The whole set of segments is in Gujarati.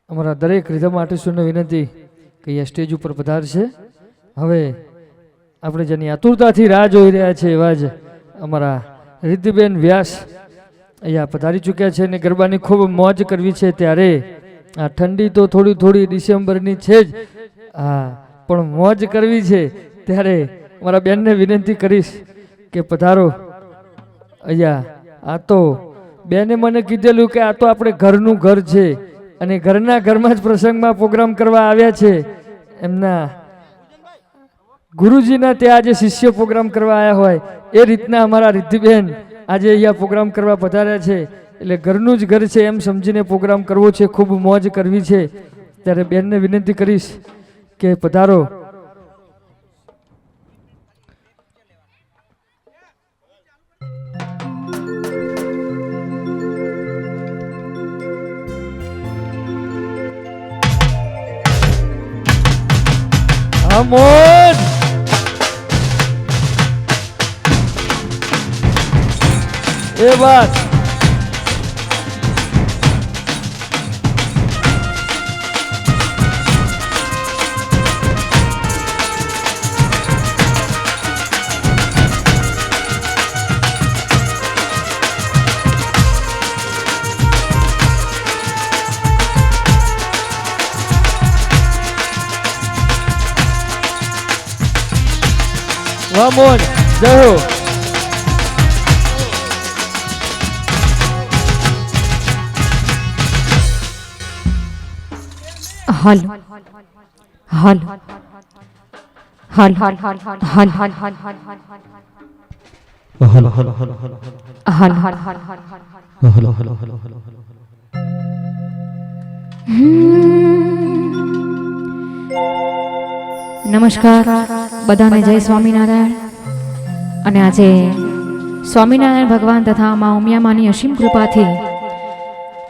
અમારા દરેક રિધમ આર્ટિસ્ટોને વિનંતી કે એ સ્ટેજ ઉપર પધારશે. હવે આપણે જેની આતુરતાથી રાહ જોઈ રહ્યા છે એવા જ અમારા રિદ્ધિબેન વ્યાસ અહીંયા પધારી ચૂક્યા છે અને ગરબાની ખૂબ મોજ કરવી છે. ત્યારે આ ઠંડી તો થોડી થોડી ડિસેમ્બરની છે જ, હા, પણ મોજ કરવી છે. ત્યારે મારા બેનને વિનંતી કરીશ કે પધારો અહીંયા. આ તો બેને મને કીધેલું કે આ તો આપણે ઘરનું ઘર છે અને ઘરના ઘરમાં જ પ્રસંગમાં પ્રોગ્રામ કરવા આવ્યા છે. એમના ગુરુજીના ત્યાં આજે શિષ્ય પ્રોગ્રામ કરવા આવ્યા હોય એ રીતના અમારા રિદ્ધિબેન આજે અહીંયા પ્રોગ્રામ કરવા પધાર્યા છે. એટલે ઘરનું જ ઘર છે એમ સમજીને પ્રોગ્રામ કરવો છે, ખૂબ મોજ કરવી છે. ત્યારે બેનને વિનંતી કરીશ કે પધારો. મોજ એ વાત વાહ મોજ જય હો. હાલ હાલ હાલ હાલ હાલ હાલ હાલ હાલ હાલ નમસ્કાર બધાને, જય સ્વામિનારાયણ. અને આજે સ્વામિનારાયણ ભગવાન તથા મા ઉમિયામાની અસીમ કૃપાથી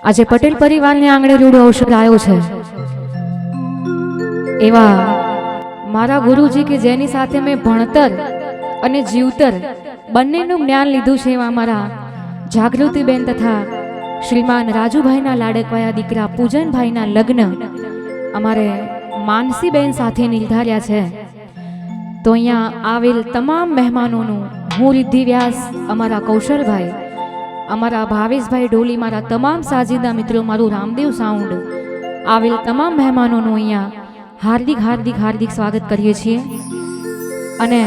આજે પટેલ પરિવારને આંગણે રૂડો અવસર આવ્યો છે. એવા મારા ગુરુજી કે જેની સાથે મેં ભણતર અને જીવતર બંનેનું જ્ઞાન લીધું છે, એવા મારા જાગૃતિબેન તથા શ્રીમાન રાજુભાઈના લાડકવાયા દીકરા પૂજનભાઈના લગ્ન અમારે માનસીબેન સાથે નિર્ધાર્યા છે. તો અહીંયા આવેલ તમામ મહેમાનોનું હું રિદ્ધિ વ્યાસ, અમારા કૌશલભાઈ, અમારા ભાવેશભાઈ ઢોલી, મારા તમામ સાજીદા મિત્રો, મારું રામદેવ સાઉન્ડ, આવેલ તમામ મહેમાનોનું અહીંયા હાર્દિક હાર્દિક હાર્દિક સ્વાગત કરીએ છીએ. અને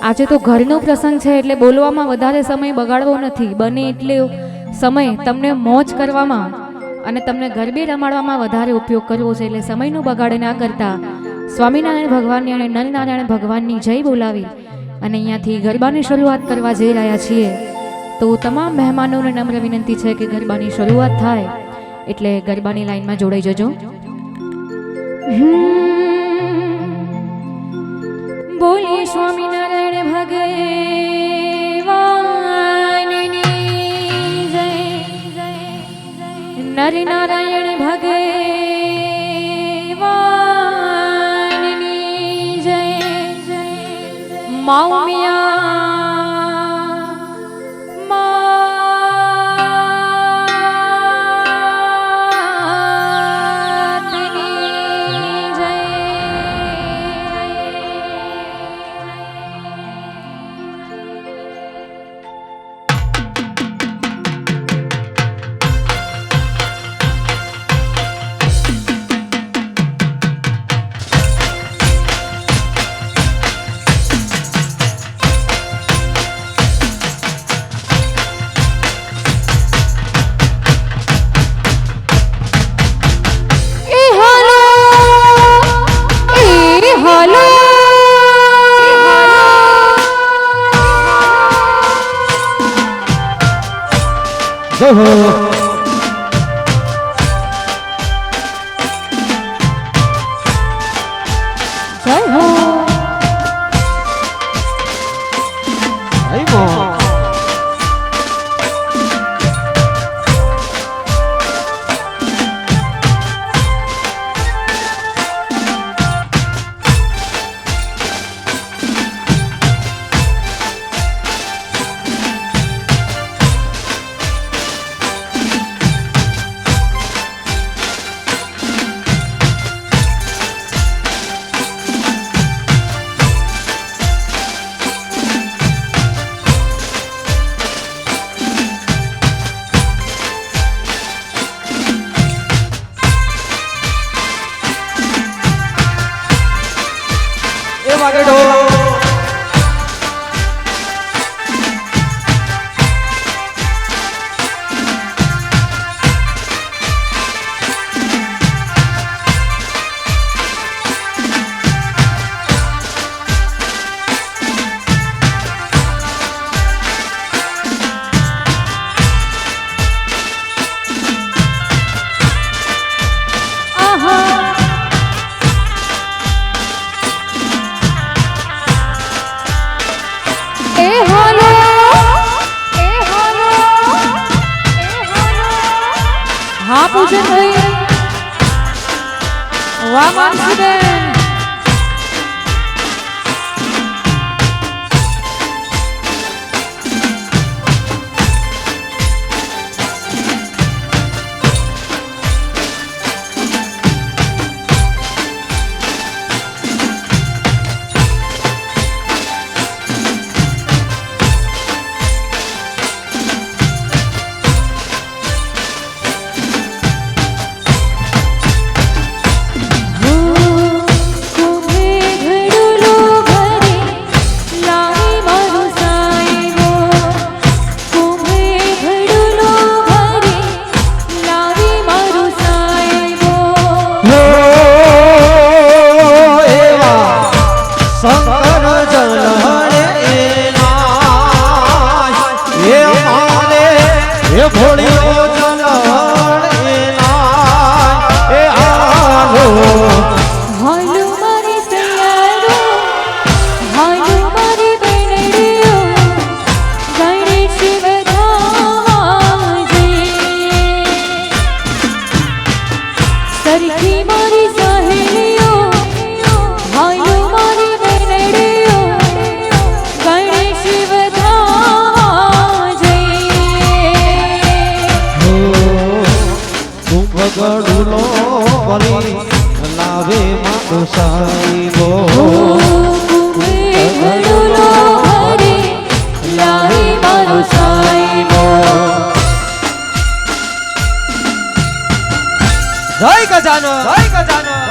આજે તો ઘરનો પ્રસંગ છે એટલે બોલવામાં વધારે સમય બગાડવો નથી. બને એટલો સમય તમને મોજ કરવામાં અને તમને ગરબે રમાડવામાં વધારે ઉપયોગ કરવો છે. એટલે સમયનો બગાડ ના કરતા સ્વામિનારાયણ ભગવાનની અને નરનારાયણ ભગવાનની જય બોલાવી અને અહીંયાથી ગરબાની શરૂઆત કરવા જઈ રહ્યા છીએ. તો તમામ મહેમાનોને નમ્ર વિનંતી છે કે ગરબાની શરૂઆત થાય એટલે ગરબાની લાઈનમાં જોડાઈ જજો. બોલીએ સ્વામિનારાયણ ભગવાનની જય, નરનારાયણ ભગવાનની જય, મા ઉમિયા જય હો. જય હો. વાગે ઢોલ હા પૂજન ભાઈ વાહ માનસીબેન જય ગજાનન જય ગજાનન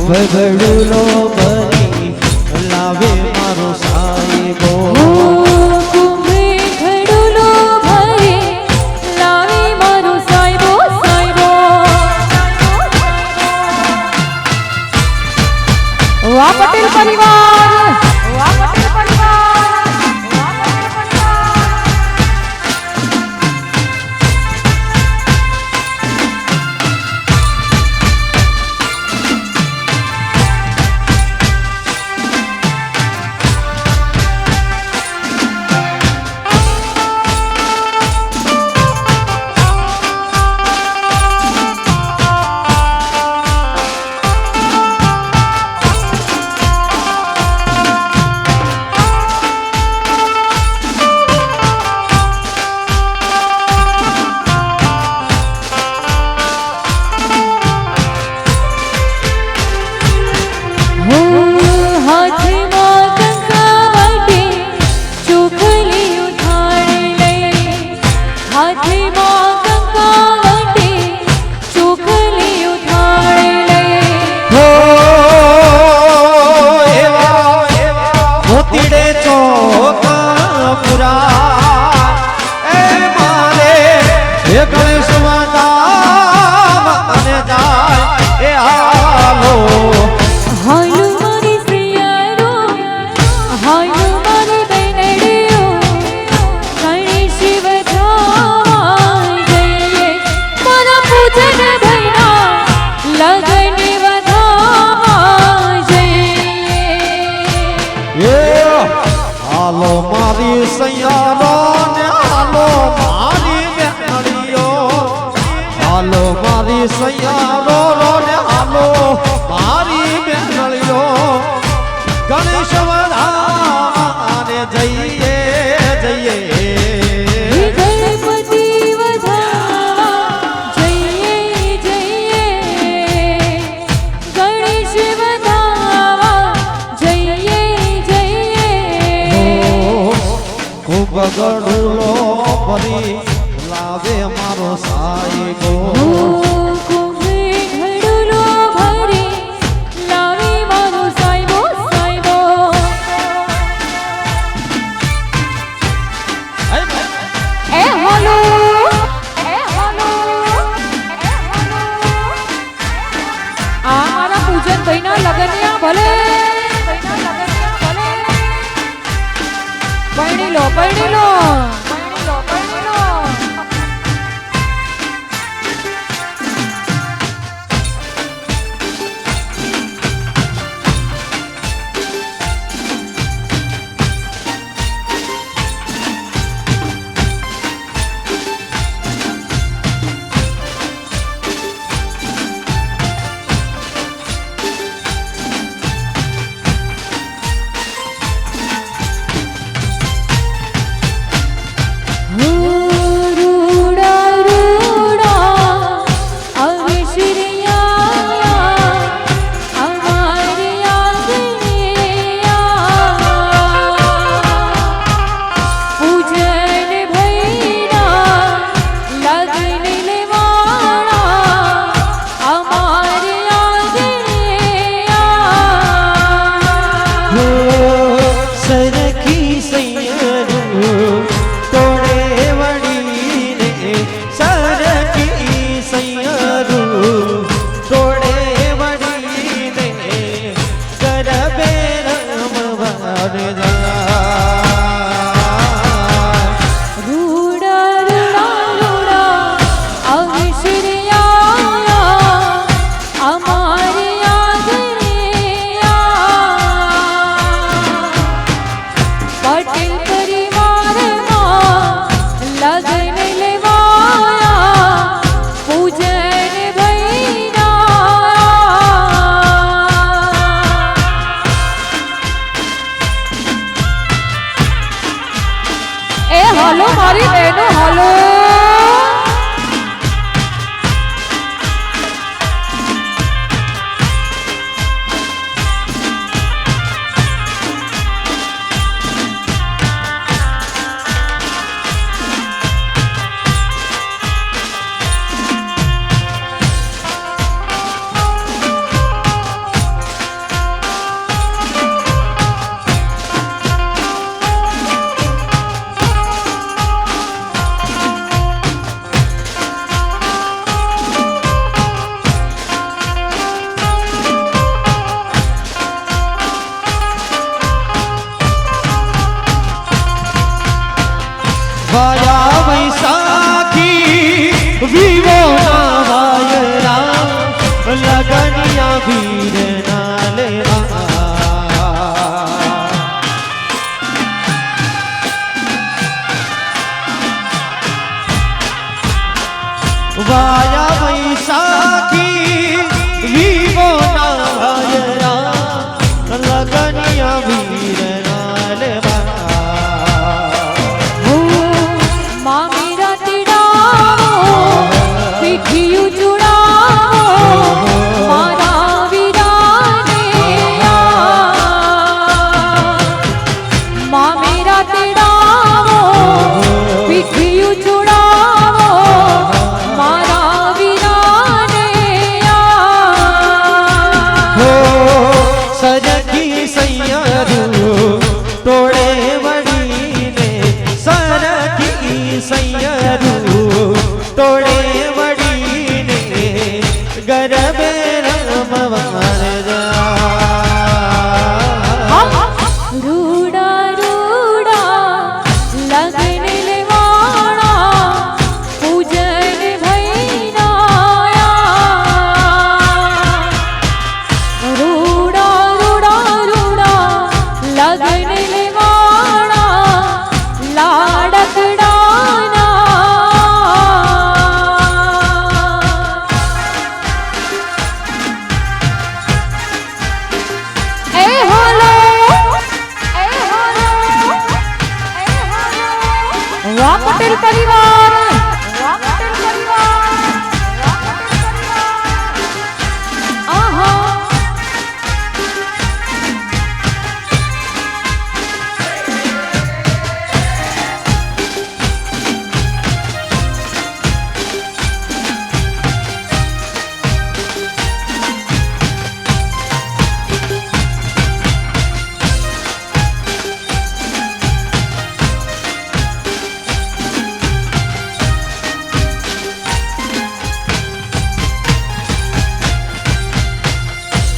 ભગડુલો ભરી લાવે મારો સાહેબો કુંભે ઘડુલો ભરી લાવે મારો સાહેબો સાહેબો વાહ પટેલ પરિવાર વાહ પટેલ પરિવાર વાહ પટેલ પરિવાર એ ગણેશ માતા અને જાય એ હાલો હાયુ મારી સિયારો હાયુ મારી બેનડીઓ ગણેશ વધાવા જઈએ મારા પૂજન ભૈના લગન વધાવા જઈએ એ હાલો મારી સૈયારો ને હાલો મારી બેનડીઓ હાલો મારી સૈયારો ને હાલો મારી બેનડીઓ ગણેશ વધાને જઈએ જઈએ ગણપતિ વધાવા જઈએ જઈએ ગણેશ વધાવા જઈએ જઈએ ખૂબ ગડુલો ભરી લાવે મારો સાહેબો કુંભે ઘડુલો ભરી લાવી મારો સાયબો સાયબો એ હાલો એ હાલો આ મારા પૂજન ભાઈના લગનિયા ભલે પૈણી લો પૈણી લો હાલો મારી બહેનો હાલો વાયા વૈશાખી વિવો ના વાયરા લગનિયા વીર ના લેવા વાયા વૈશાખી વિવો ના વાયરા લગનિયા વીર ના લેવા પીઠિયું ચુડાવો મારા તોડે વળીને ગરબે રમવા જા રૂડા રૂડા લગન લેવાણા પૂજન ભૈનાયા રૂડા રૂડા રૂડા લગન લેવાણા લાડકડાના એ હોલો વાહ પટેલ પરિવાર આહા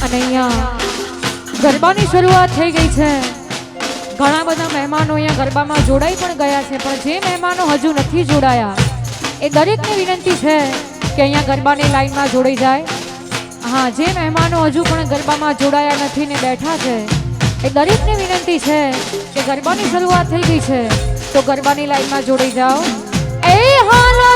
અને અહીંયા ગરબાની શરૂઆત થઈ ગઈ છે. ઘણા બધા મહેમાનો અહીંયા ગરબામાં જોડાઈ પણ ગયા છે, પણ જે મહેમાનો હજુ નથી જોડાયા એ દરેકને વિનંતી છે કે અહીંયા ગરબાની લાઈનમાં જોડાઈ જાય. હા, જે મહેમાનો હજુ પણ ગરબામાં જોડાયા નથી ને બેઠા છે એ દરેકને વિનંતી છે કે ગરબાની શરૂઆત થઈ ગઈ છે તો ગરબાની લાઈનમાં જોડાઈ જાઓ. એ હાલો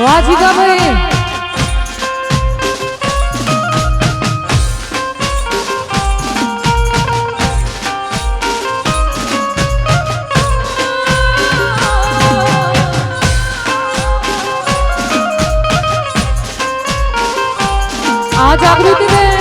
વાજી ભાઈ આ જાગૃતિ બેન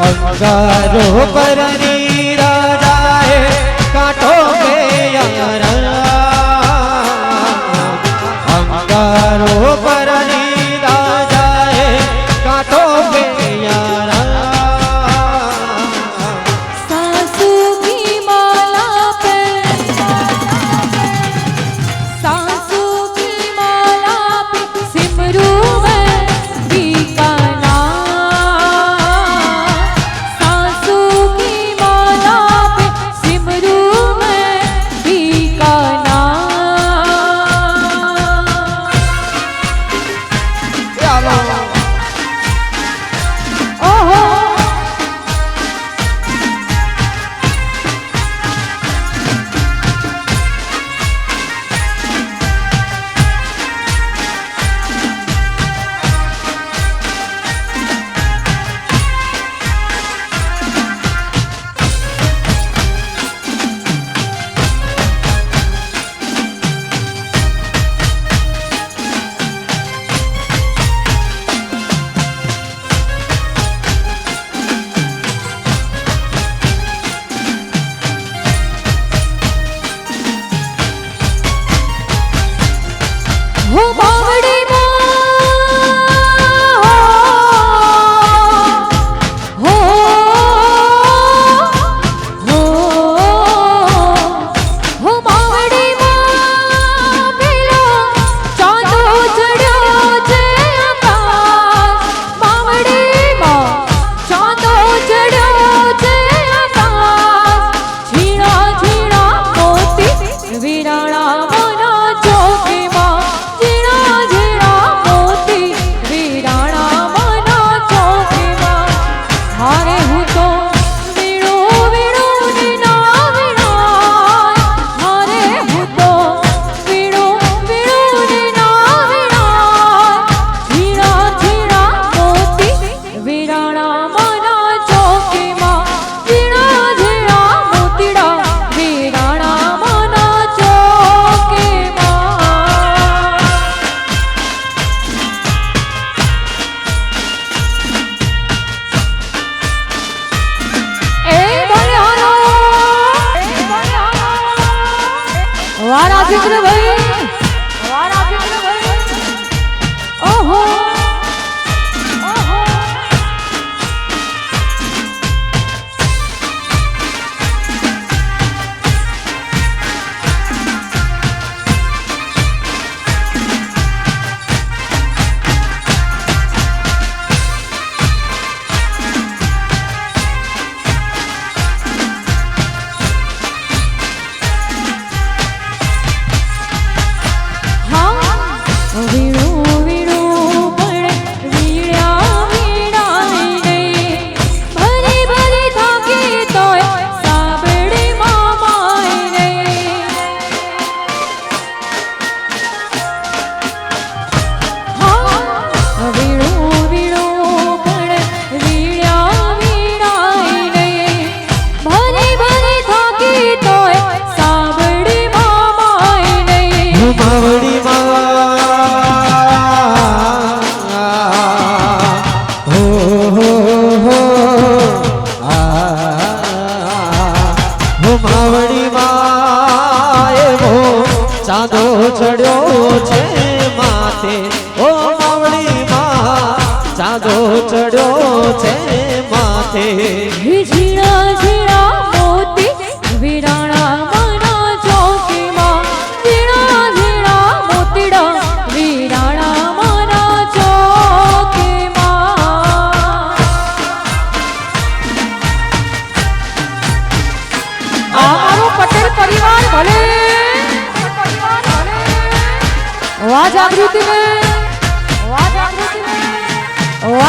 અંગારો પરની રાજાએ કાંઠો બે અંગારો પરની રાજાએ કાંઠો બે सासू की माला पे सासू की माला पे सिमरू में बीकाना सासू की माला पे सिमरू में बीकाना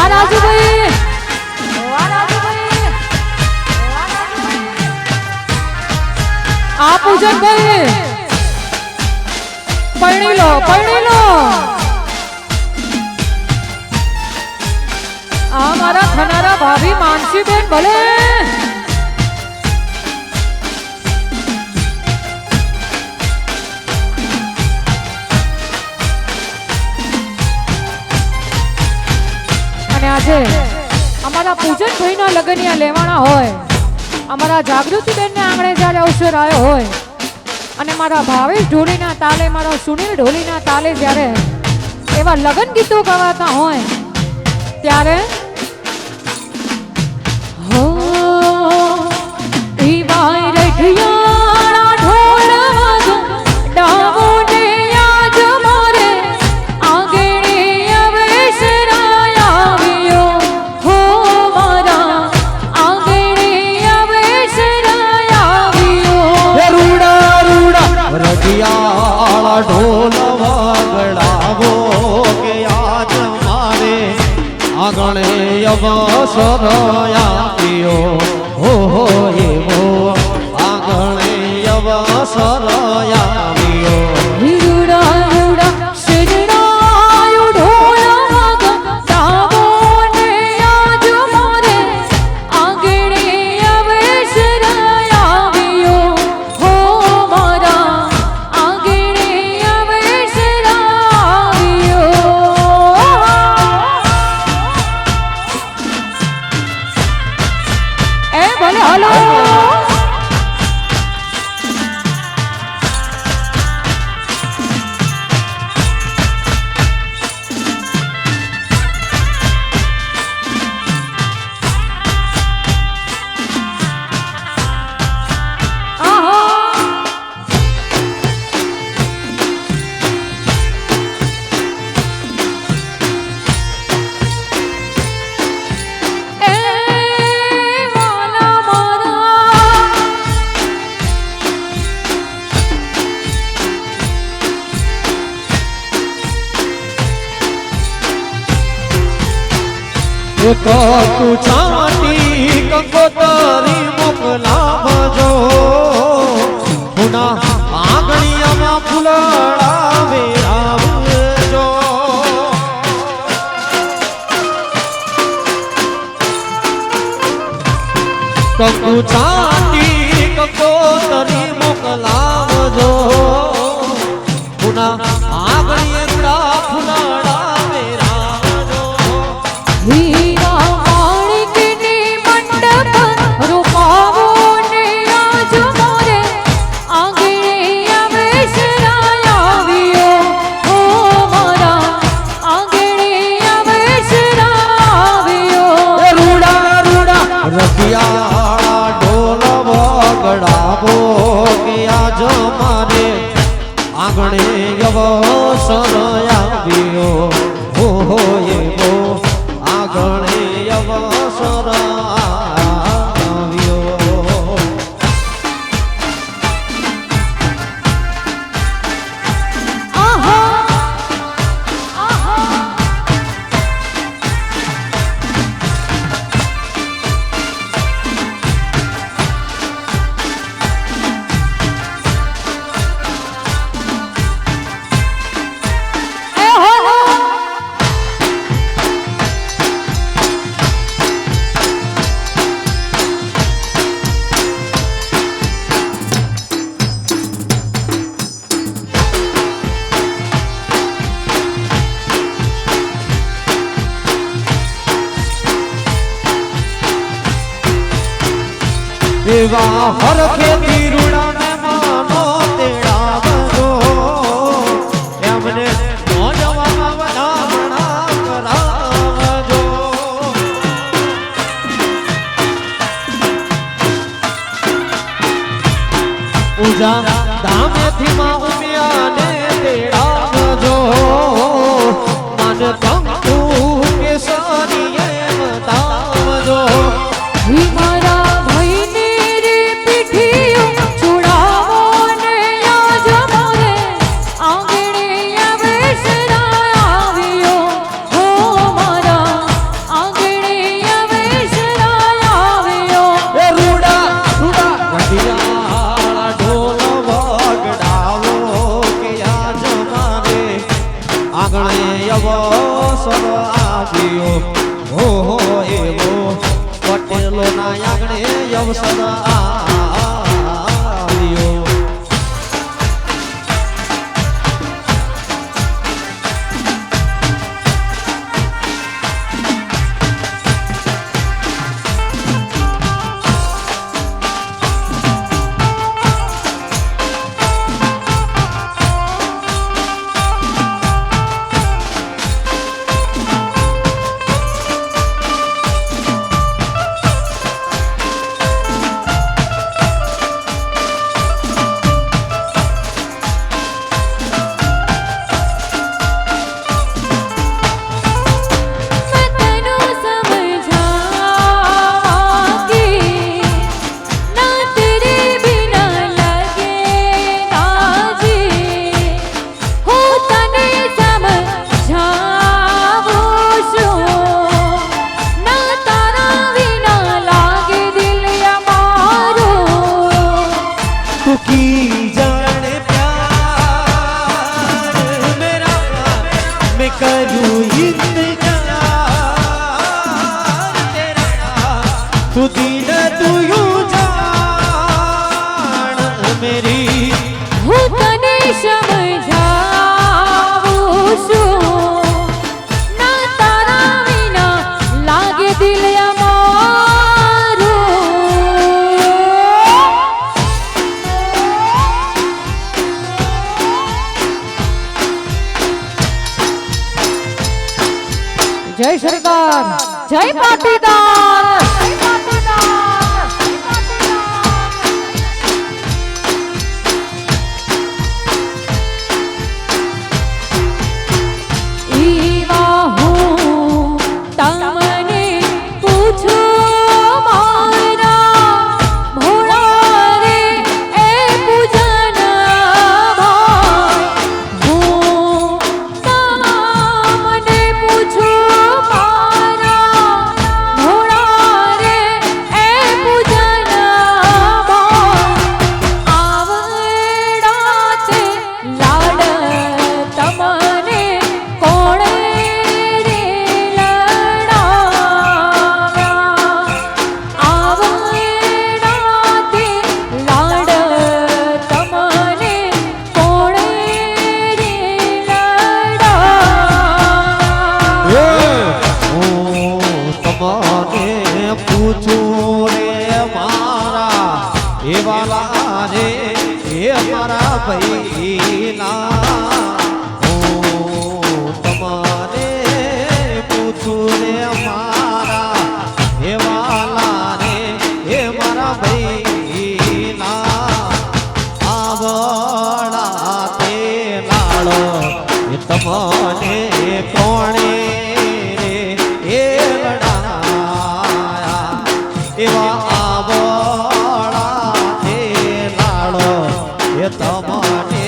વાહ રાજુભાઈ, વાહ રાજુભાઈ, વાહ રાજુભાઈ. આ પૂજનભાઈ પરણી લો, પરણી લો. આ મારા થનારા ભાભી માનસીબેન ભલે. અને આજે અમારા પૂજનભાઈના લગ્નિયા લેવાના હોય, અમારા જાગૃતિબેનને આંગણે જ્યારે અવસર આવ્યો હોય અને મારા ભાવેશ ઢોલીના તાલે, મારા સુનિલ ઢોલીના તાલે જ્યારે એવા લગ્ન ગીતો ગવાતા હોય ત્યારે હો ઈ બાઈ રઠિયાણા ઢોલ વાગો ડાવો ને યાદ મારે આગેણે અવેશ રાય આવ્યો. હો મારા આગેણે અવેશ રાય આવ્યો. રૂડા રૂડા રઢિયાળા ઢોલ વગડાવો કે આજ મારે આંગણે અવસર આપ્યો. હો એવો આંગણે અવસર આવ્યો. રૂડા રૂડા શિરડાયો ઢોલ વાગો ડાવો ને યાદ મારે આગેણે અવેશ રાય આવ્યો. હો મારા આગેણે અવેશ રાય આવ્યો. એ ભલે હાલો. એક તું છાંટી કંકોતરી મોકલાવજો. પુના આંગણિયામાં ફૂલડા વેરાવજો. કંકુ છાંટી કંકોતરી મોકલાવજો. પુના આંગણિયા ફૂલડા વેરાવજો. હીરા માણિકની મંડપ રૂપાવો ને આજ મારે આગેણે અવેશ રાય આવ્યો. હો મારા આગેણે અવેશ રાય આવ્યો. રૂડા રૂડા રઢિયાળા ઢોલ વગડાવો કે આજ મારે આંગણે અવસર આવ્યો. હો એવો આંગણે અવસર આવ્યો. આહા આહા. એ હો હો. એવા હરખે તીરુડાને માનો તેડાવજો. એમને નોજવામાં વધામણા કરાવજો. પૂજા ધામેથી માં ઉમિયાને તેડાવજો. મન કંકુ કેસરીએ બતાવજો. ઈ મારા ભાઈને રે પીઠીઓ છોડાવો ને આજ મારે આગેણે અવેશ રાય આવ્યો. હો મારા અવસર આવ્યો હો એવો પટેલો ના આંગણે અવસર આવ્યો तू दीन तू यूं जान मेरी હું તને સમજાવું છું ના તારા વિના લાગે દિલ અમારું જય સરકાર જય પાટીદાર તમને કોણે રે એ લડાયા એવા આવડા તે લાડો એ તમને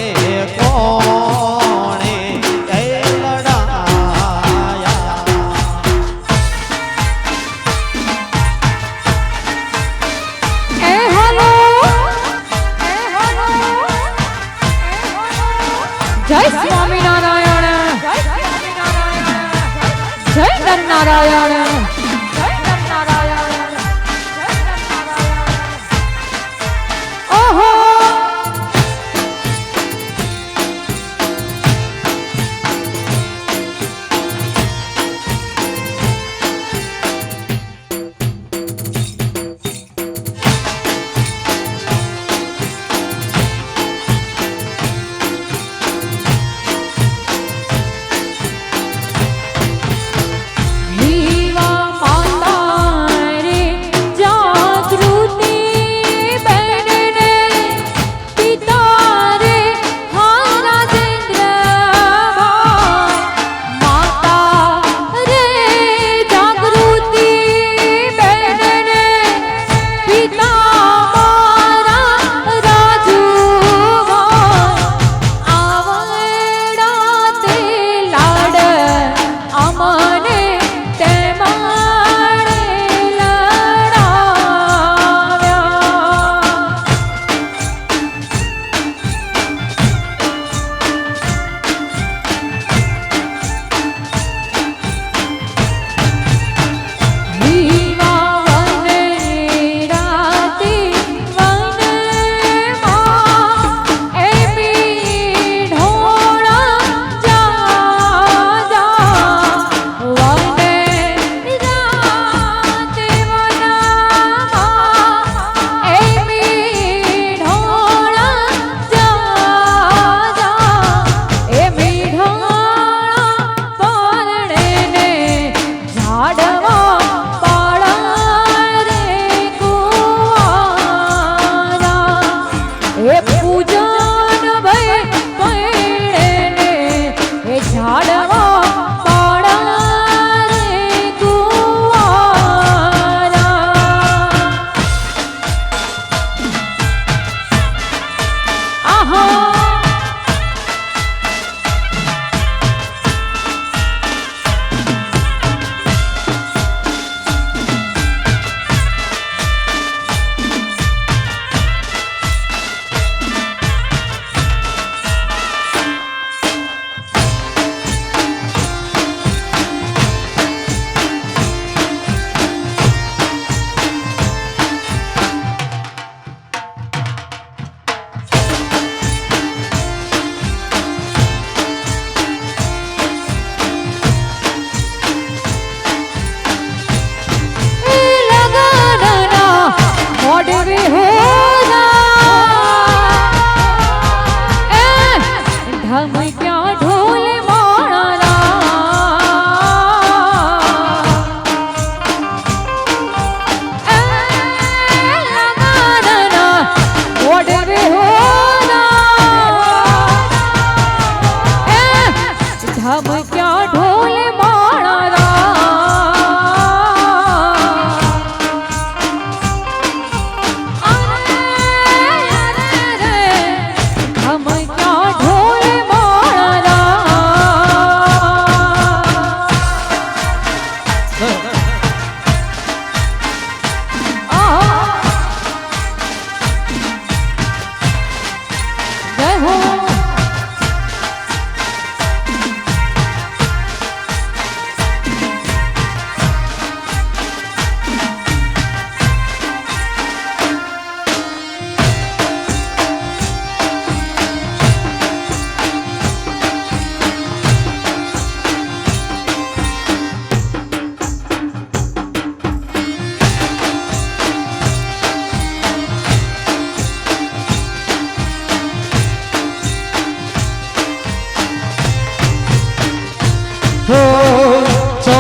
કોણે એ લડાયા એ હલો જય સ્વામિનારાયણ જય નરનારાયણ ઓહો વિવા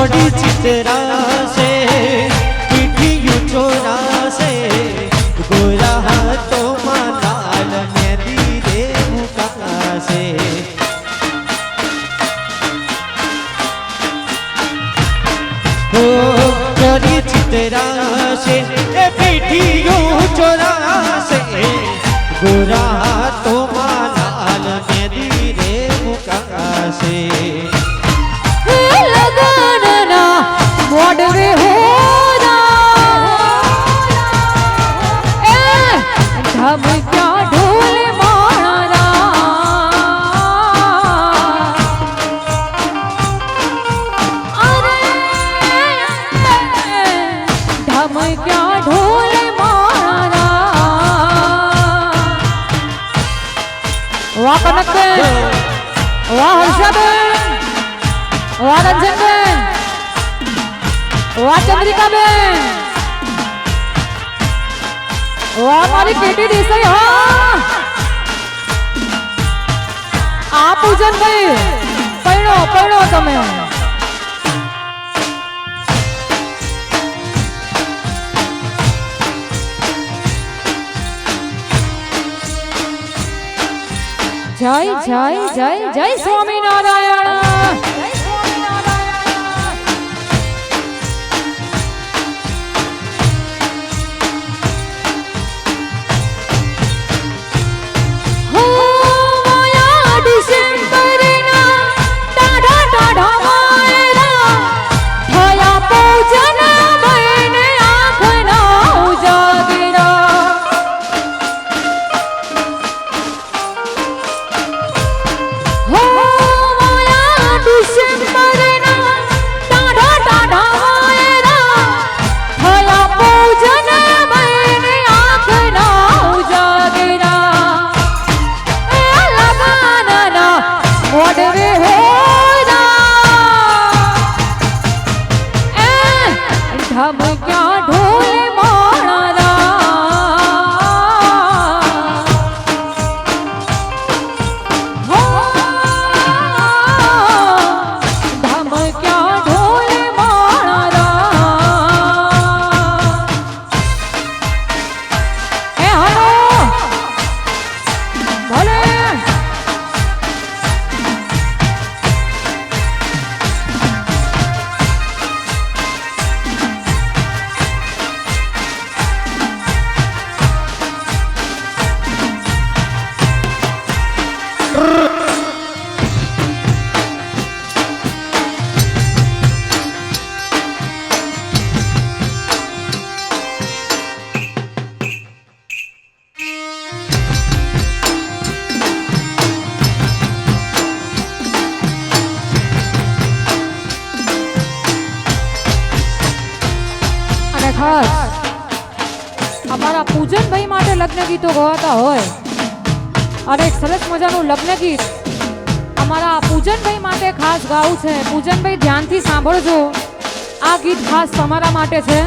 चौड़ी चित्रा से पीठी चोरा से गोरा तो लाल मेहंदी रे मुका से ओ चौड़ी चित्रा से पीठी चोरा से गोरा तो लाल मेहंदी रे मुका से लगनना मोडवे होरा ए ढम क्या ढोल मारा अरे ढम क्या ढोल मारा वाह कनक वाह हर्षाबेन वाह रंजन बेन वाह चंद्रिका बेन वाह मारी केटी देसाई हाँ आ पूजन भाई पढ़ो पढ़ो तमे जय जय जय जय स्वामी नारायण हम क्या ढोल मारा हम क्या ढोल मारा ए हलो भले અમારા પૂજનભાઈ માટે લગ્ન ગીતો ગવાતા હોય અને એક સરસ મજાનું લગ્ન ગીત અમારા પૂજનભાઈ માટે ખાસ ગાવું છે. પૂજનભાઈ ધ્યાનથી સાંભળજો, આ ગીત ખાસ તમારા માટે છે.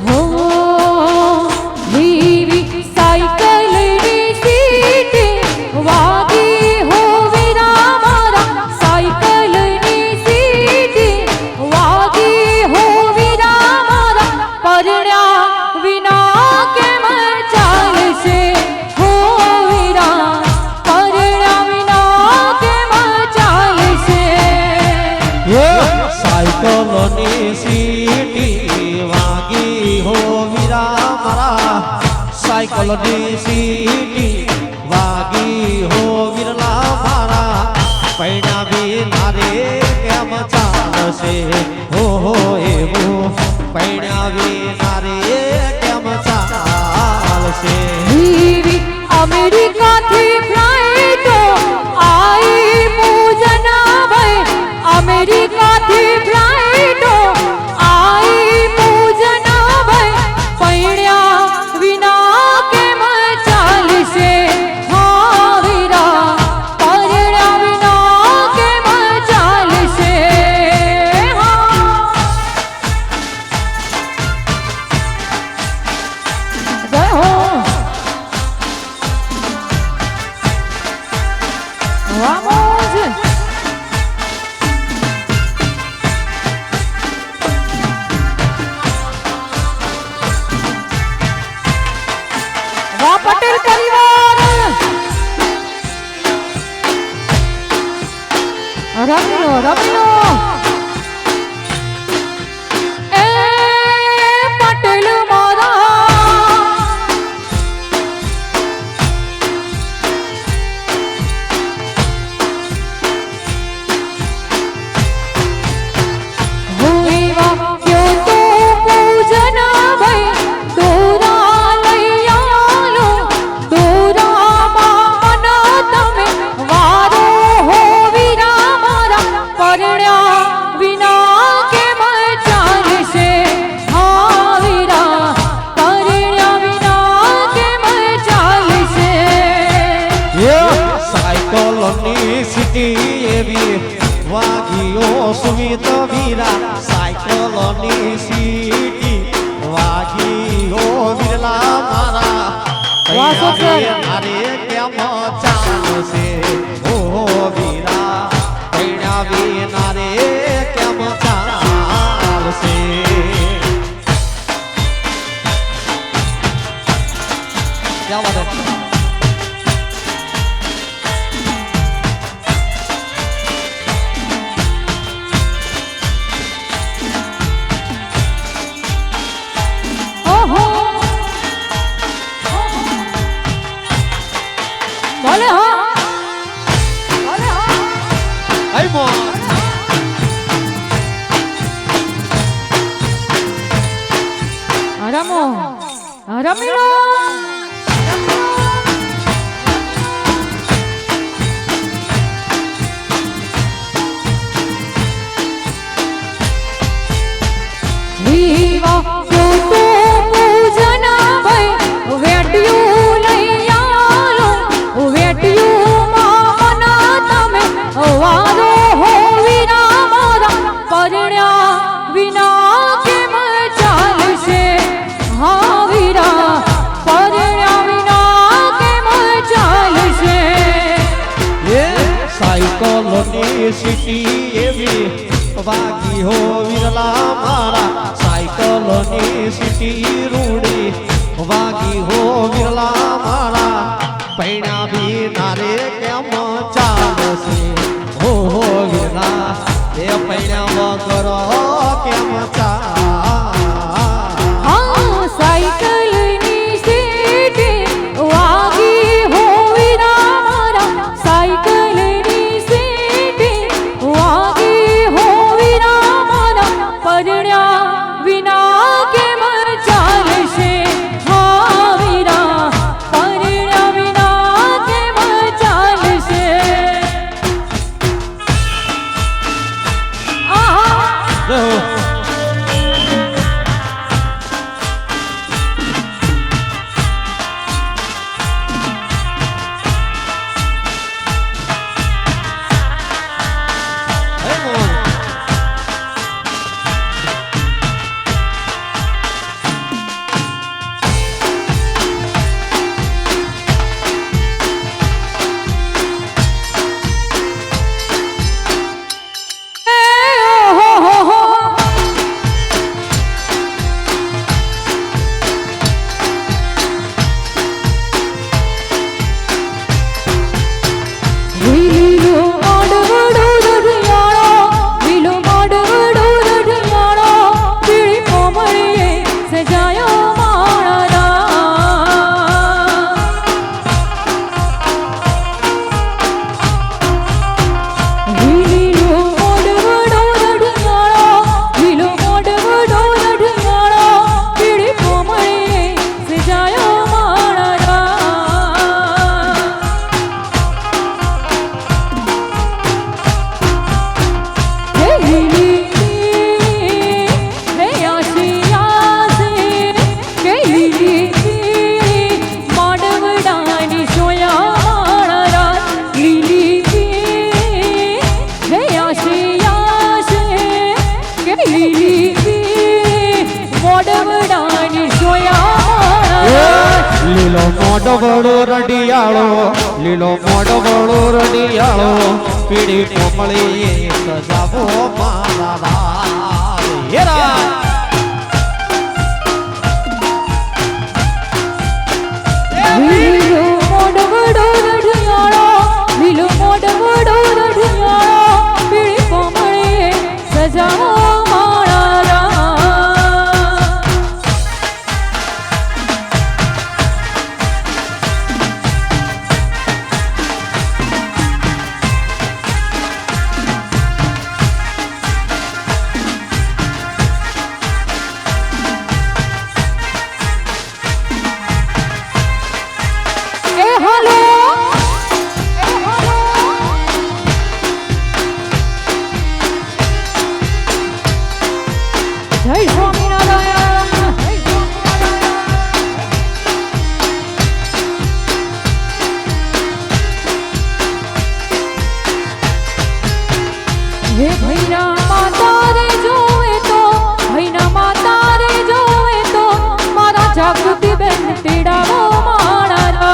હો વીવી સાયકલની સીટ વાગી હો વીરા મારા સાયકલની સીટ વાગી હો વીરા મારા પરણ્યા વિના કેમ ચાલશે હો વીરા પરણ્યા વિના કેમ ચાલશે. સાયકલની સીટી વાગી હો વીરા મારા સાયકલની સીટી વાગી હો વિરલા મારા પૈણા વિના રે કેમ ચાલશે હો એવું પૈણા વિના રે કેમ ચાલશે. અમેરિકાથી ફ્લાઇટો આઈ પૂજનાભાઈ અમેરિકાથી ફ્લાઇટો આઈ પૂજનાભાઈ પૈણ્યા વિના કેમ ચાલશે હા વીરા પરણ્યા વિના કેમ ચાલશે. રમીલો એ પટેલ વાગીઓ સુમિત વીરા સાયકલોની સીટી વાગીઓ વિરલા મારા મારે કેમ ચાલશે ઓ વીરા પૈણા વિના રે કેમ ચાલશે क्या बात है સિટી એવી વાગી હો વિરલા મારા સાયકલોની સિટી રૂડી વાગી હો વિરલા મારા પૈણા વિના રે કેમ ચાલશે હો વિરલા એ પૈણા વગર કેમ સાયકલની સિટી વાગી હો વિરલા મારા સાયકલની લીલો મોઢો વડો રડિયાળો લીલો મોઢો વડો રડિયાળો પીળી કોમળી સજાવો મારા હેરા લીલો મોઢો વડો રડિયાળો લીલો મોઢો વડો રડિયાળો પીળી હે ભૈરા માતા રે જોવે તો ભૈરા માતા રે જોવે તો મારા જાગૃતિ બેન તેડાવો મારા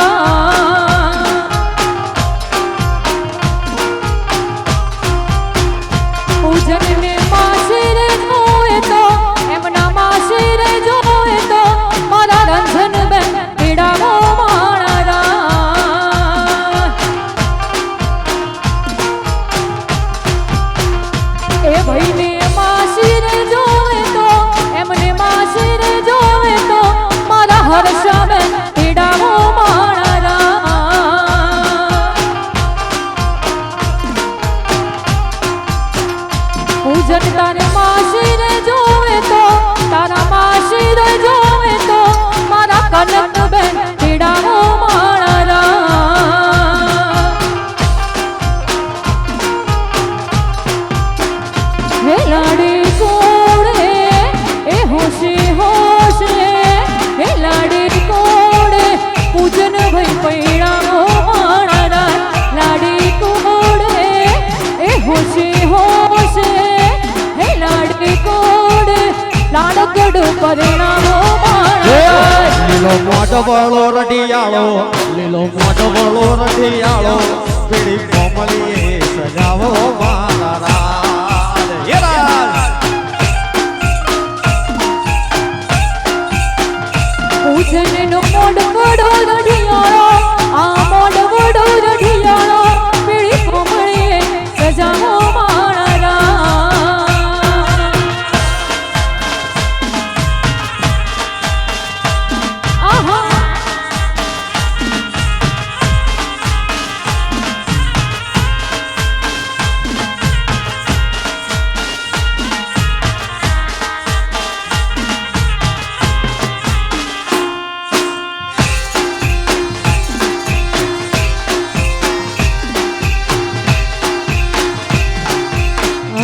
પૂજન ને માસી રે જોવે તો એમના માસી રે જોવે તો મારા રંજન બેન તેડાવો મારા એ ભાઈને માસી રે જોવે તો એમને માસી રે જોવે તો મારા હર્ષાબેન તેડાવો મારા પૂજન તારે માસી રે જોવે તો તારા માસી રે જોવે તો મારા કનકબેન તેડાવો મારા હે લાડી કોડે એ હોશે હોશે હે લાડી કોડે પૂજન ભાઈ પૈણાવો મારા લાડી કોડે એ હોશે હોશે હે લાડી કોડે લાડકડ પરિણામો મારા લીલો મોઢો વાળો રડિયાળો લીલો મોઢો વાળો રડિયાળો પીળી કોમલીએ સજાવો મારા રાજ હે રાજ પૂજનનો મોઢ વડો રઢિયાળો આ મોઢ વડો રઢિયાળો પીળી કોમળીએ સજાવો મારા આહા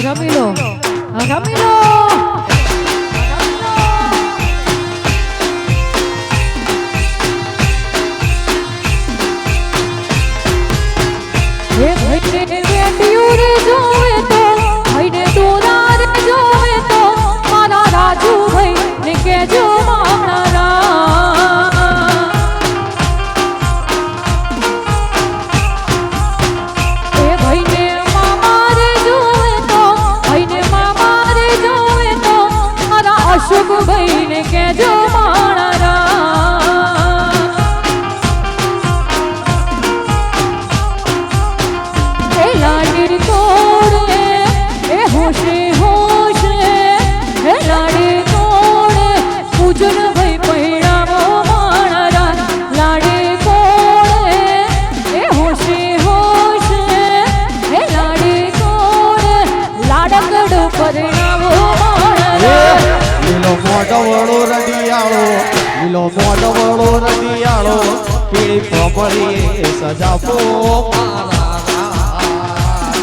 રમી લો રમી લો હે ભાઈને બેટીયું રે જોવે તો ભાઈને દોરા રે જોવે તો મારા રાજુ ભાઈ ને કેજો મારા એ ભાઈને મામા રે જોવે તો ભાઈને મામા રે જોવે તો મારા અશોક ભાઈ ને કેજો મારા એ લાડી કોડે એ હોશે હોશે હે લાડી કોડે પૂજન ભાઈ પૈણાવો મારા લાડી કોડે એ હોશે હોશે હે લાડી કોડે લાડકડ પરિણામો મારા લીલો મોઢો વાળો રડિયાળો લીલો મોઢો વાળો રડિયાળો પીળી કોમલીએ સજાવો મારા રાજ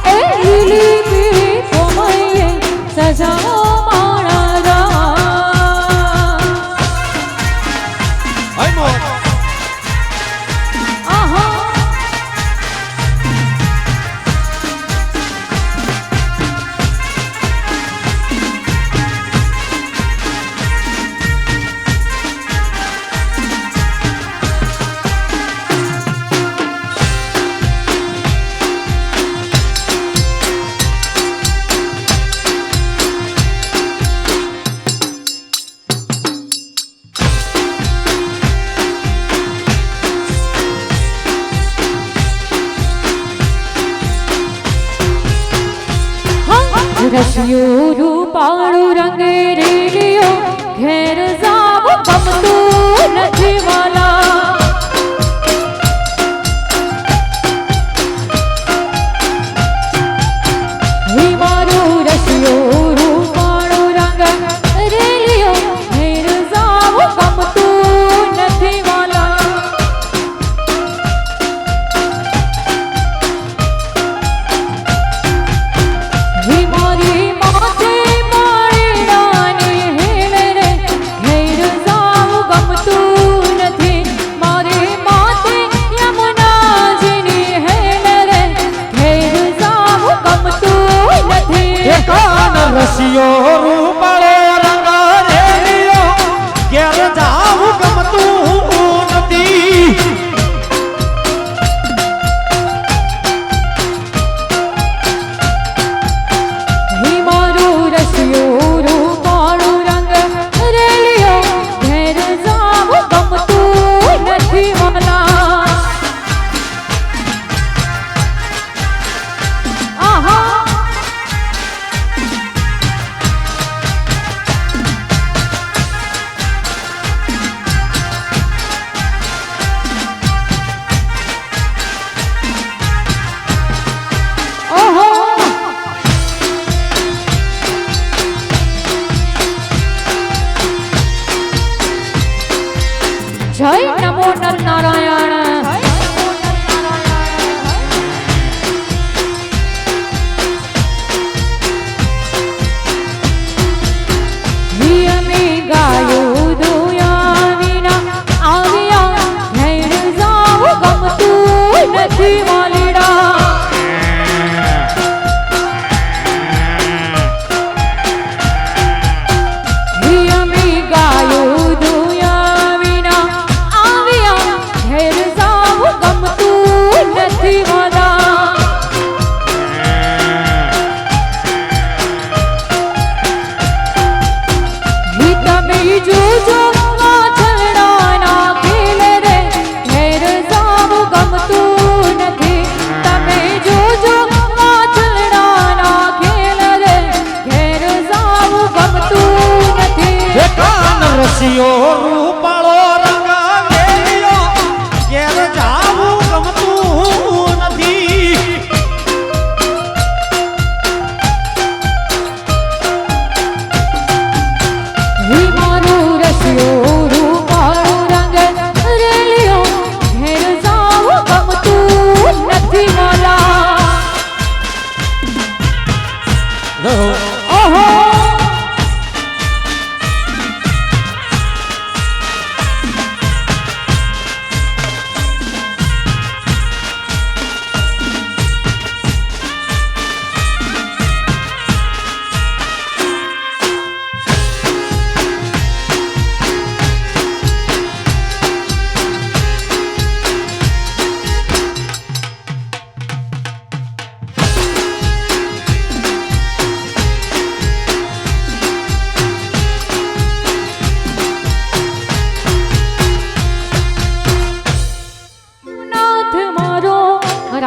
એ લીલી પીળી કોમળીએ સજાવો મારા હે મો આહા રશિયો રૂપાળું રંગ રેલિયો ઘેર જાવ ગમતું નથી વાલા હે મારું રશિયો રૂપાળું રંગ રેલિયો ઘેર જાવ ગમતું નથી વાલા હે મારી માથે માળીડાની હેળ રે ઘેર જાવ ગમતું નથી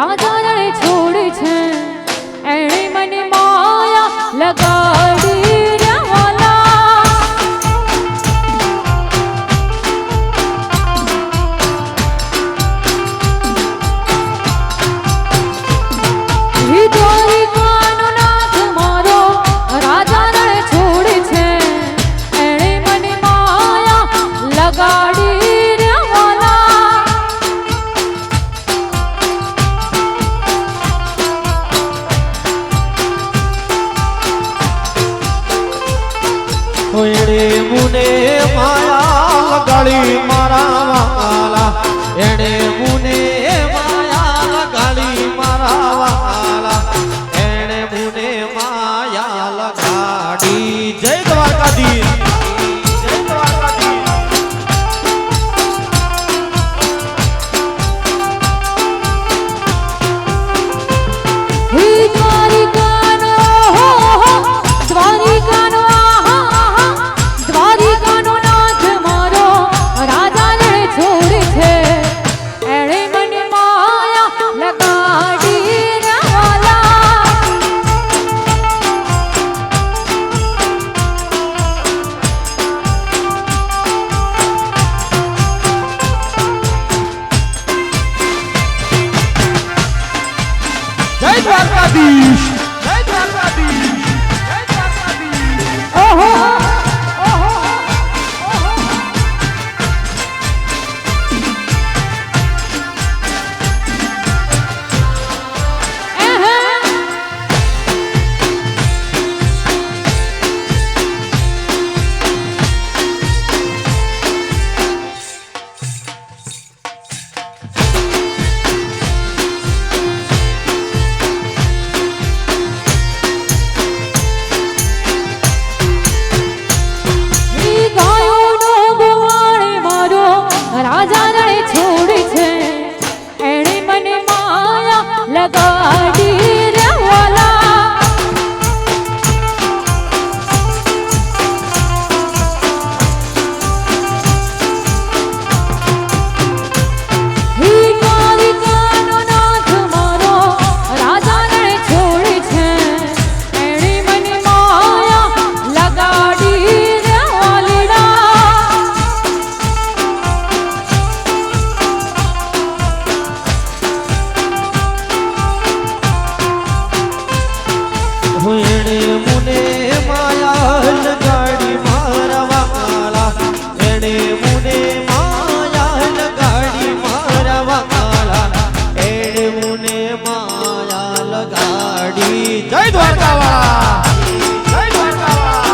રાજા રણે છોડે છે એણે મને માયા લગાડી રવાલા દ્વારિકાનો નાથ મારો રાજા રણે છોડે છે એણે મને માયા લગાડી રવાલા એણે મુને માયા લગાડી મારા વાલા એણે મુને માયા લગાડી મારા વાલા એણે મુને માયા લગાડી જય દ્વારકાધીશ જય દ્વારકાધીશ હે દ્વારિકાનો દ્વારિકાનો દ્વારિકાનો નાથ મારો રાજા ને છોડે છે એણે મને માયા લગાડી રવાલા જય દ્વારકાધીશ જય દ્વારકાધીશ જય દ્વારકાધીશ ઓહો ઓહો ગાયોનો ગોવાળે મારો રાજા રણે છોડે છે એણે મને માયા લગાડી રવાલા હે દ્વારિકાનો નાથ મારો રાજા રણે છોડે છે એણે મને માયા લગાડી રવાલીડા એણે મુને માયા લગાડી મારા વાલા એણે મુને માયા લગાડી મારા વાલા એણે મુને માયા લગાડી જય દ્વારકાવાળા જય દ્વારકાવાળા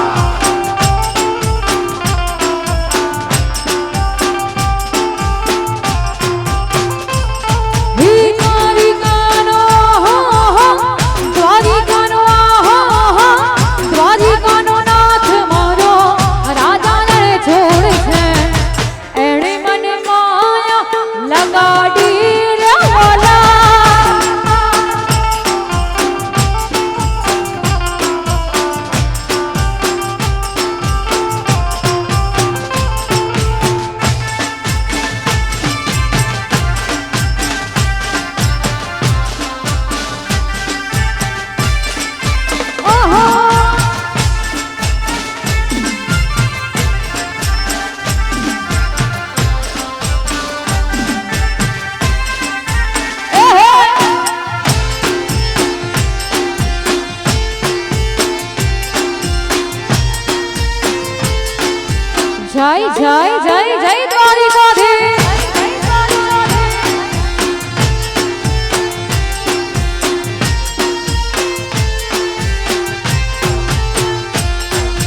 હે દ્વારિકાનો દ્વારિકાનો દ્વારિકાનો નાથ મારો રાજા રણે છોડે છે એણે મને માયા લગાડી રવાલા ઓહો જય જય જય જય દ્વારિકાધીશ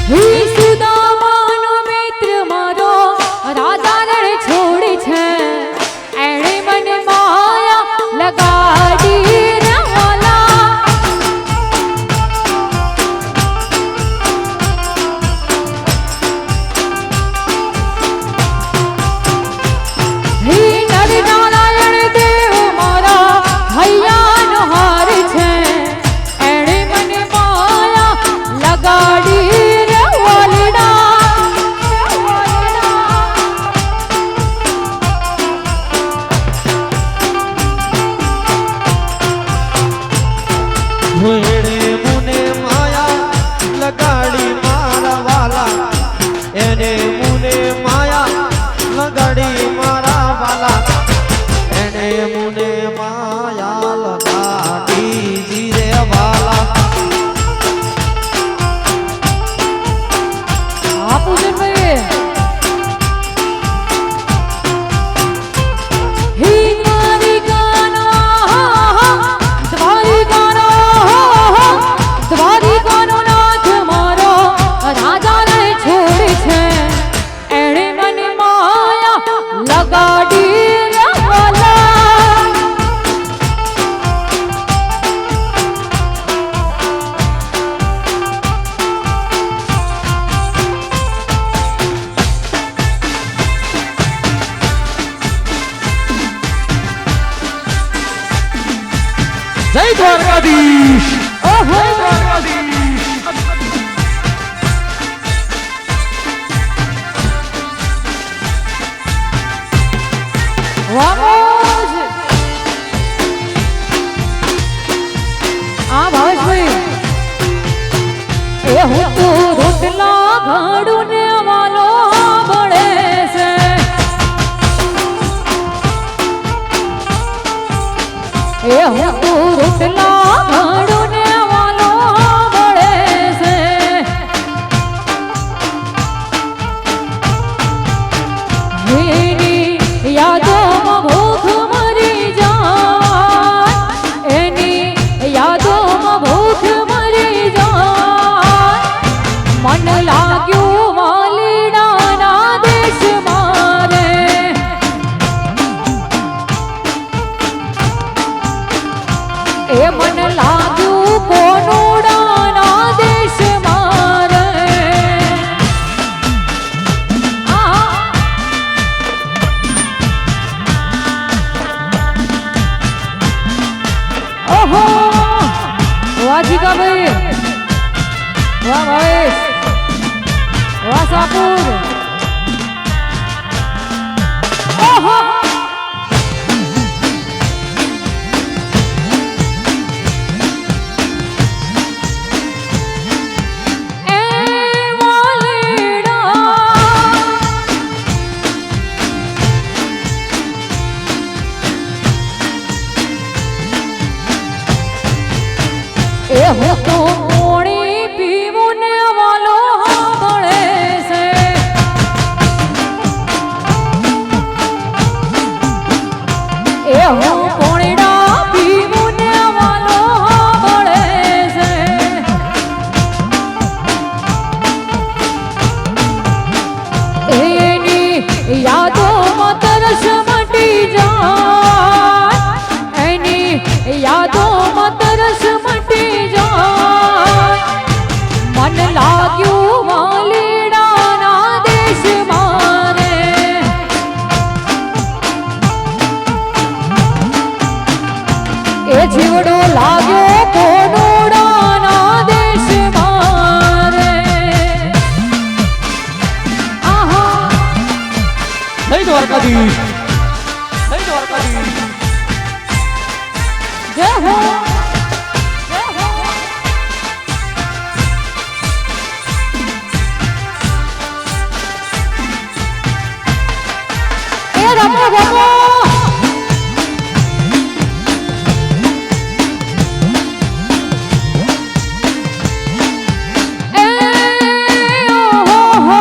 હે સુદામાનો મિત્ર મારો રાજા રણે છોડે છે એણે મને માયા લગાડી રવાલા જય દ્વારકાધીશ. ઓહો વામોજ આ ભાવેશભાઈ એ હું તો રોટલા ઘાડું ને વાલો બળે છે એ હું તો રોટલા ઘાડું ને વાલો બળે છે એની યાદોમાં ભૂખ મરી જાય એની યાદોમાં ભૂખ મરી જાય મન લાગ્યું વાલીડાના દેશ મારે એ મન લાગ્યું કોનુડાના દેશ મારે ઓહો વાહ જીગાભાઈ વાહ ભાવેશ વાહ સાપુર ઓહો એ વાલીડા એ હું તો પાણી પીવું ને વાલો મળે છે એ હું પાણીડા પીવું ને વાલો મળે છે એની યાદોમાં તરસ મટી જાય એની યાદોમાં તરસ મટી જાય મન લાગ્યું વાલીડાના દેશ મારે એ જીવડો લાગ્યો કોનુડાના દેશ મારે આહા જય દ્વારકાધીશ. જય દ્વારકાધીશ. જય હો જય હો એ રમો રમો એ ઓહો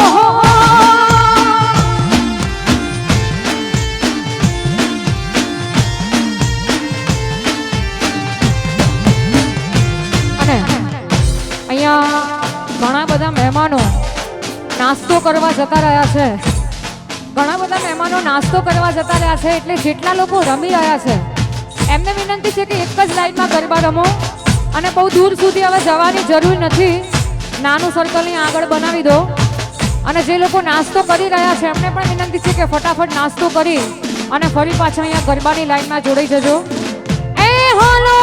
અને અહીંયા ઘણા બધા મહેમાનો નાસ્તો કરવા જતા રહ્યા છે ઘણા બધા મહેમાનો નાસ્તો કરવા જતા રહ્યા છે એટલે જેટલા લોકો રમી રહ્યા છે એમને વિનંતી છે કે એક જ લાઈનમાં ગરબા રમો અને બહુ દૂર સુધી હવે જવાની જરૂર નથી નાનું સર્કલની આગળ બનાવી દો અને જે લોકો નાસ્તો કરી રહ્યા છે એમને પણ વિનંતી છે કે ફટાફટ નાસ્તો કરી અને ફરી પાછા અહીંયા ગરબાની લાઈનમાં જોડાઈ જજો એ હાલો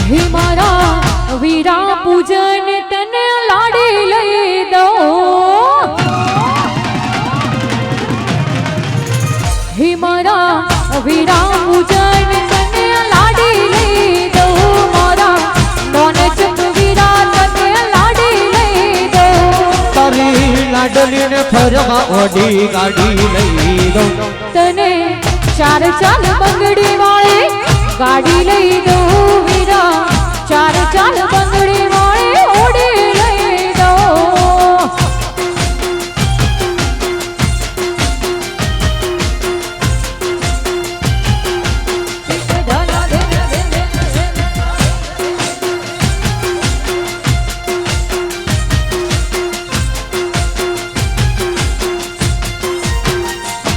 હે મારા વીરા પૂજન તને લાડી લઈ દો હે મારા વીરા પૂજન તને લાડી લઈ દો મારા મોને ચંદ વીરા તને લાડી લઈ દો તારી લાડલીને ફરવા ઓડી ગાડી લઈ દઉં તને ચાર ચાલ બંગડી વાળી ગાડી લઈ દો વીરા ચાર ચાલ બંગડી વાળી ઓડી લઈ દો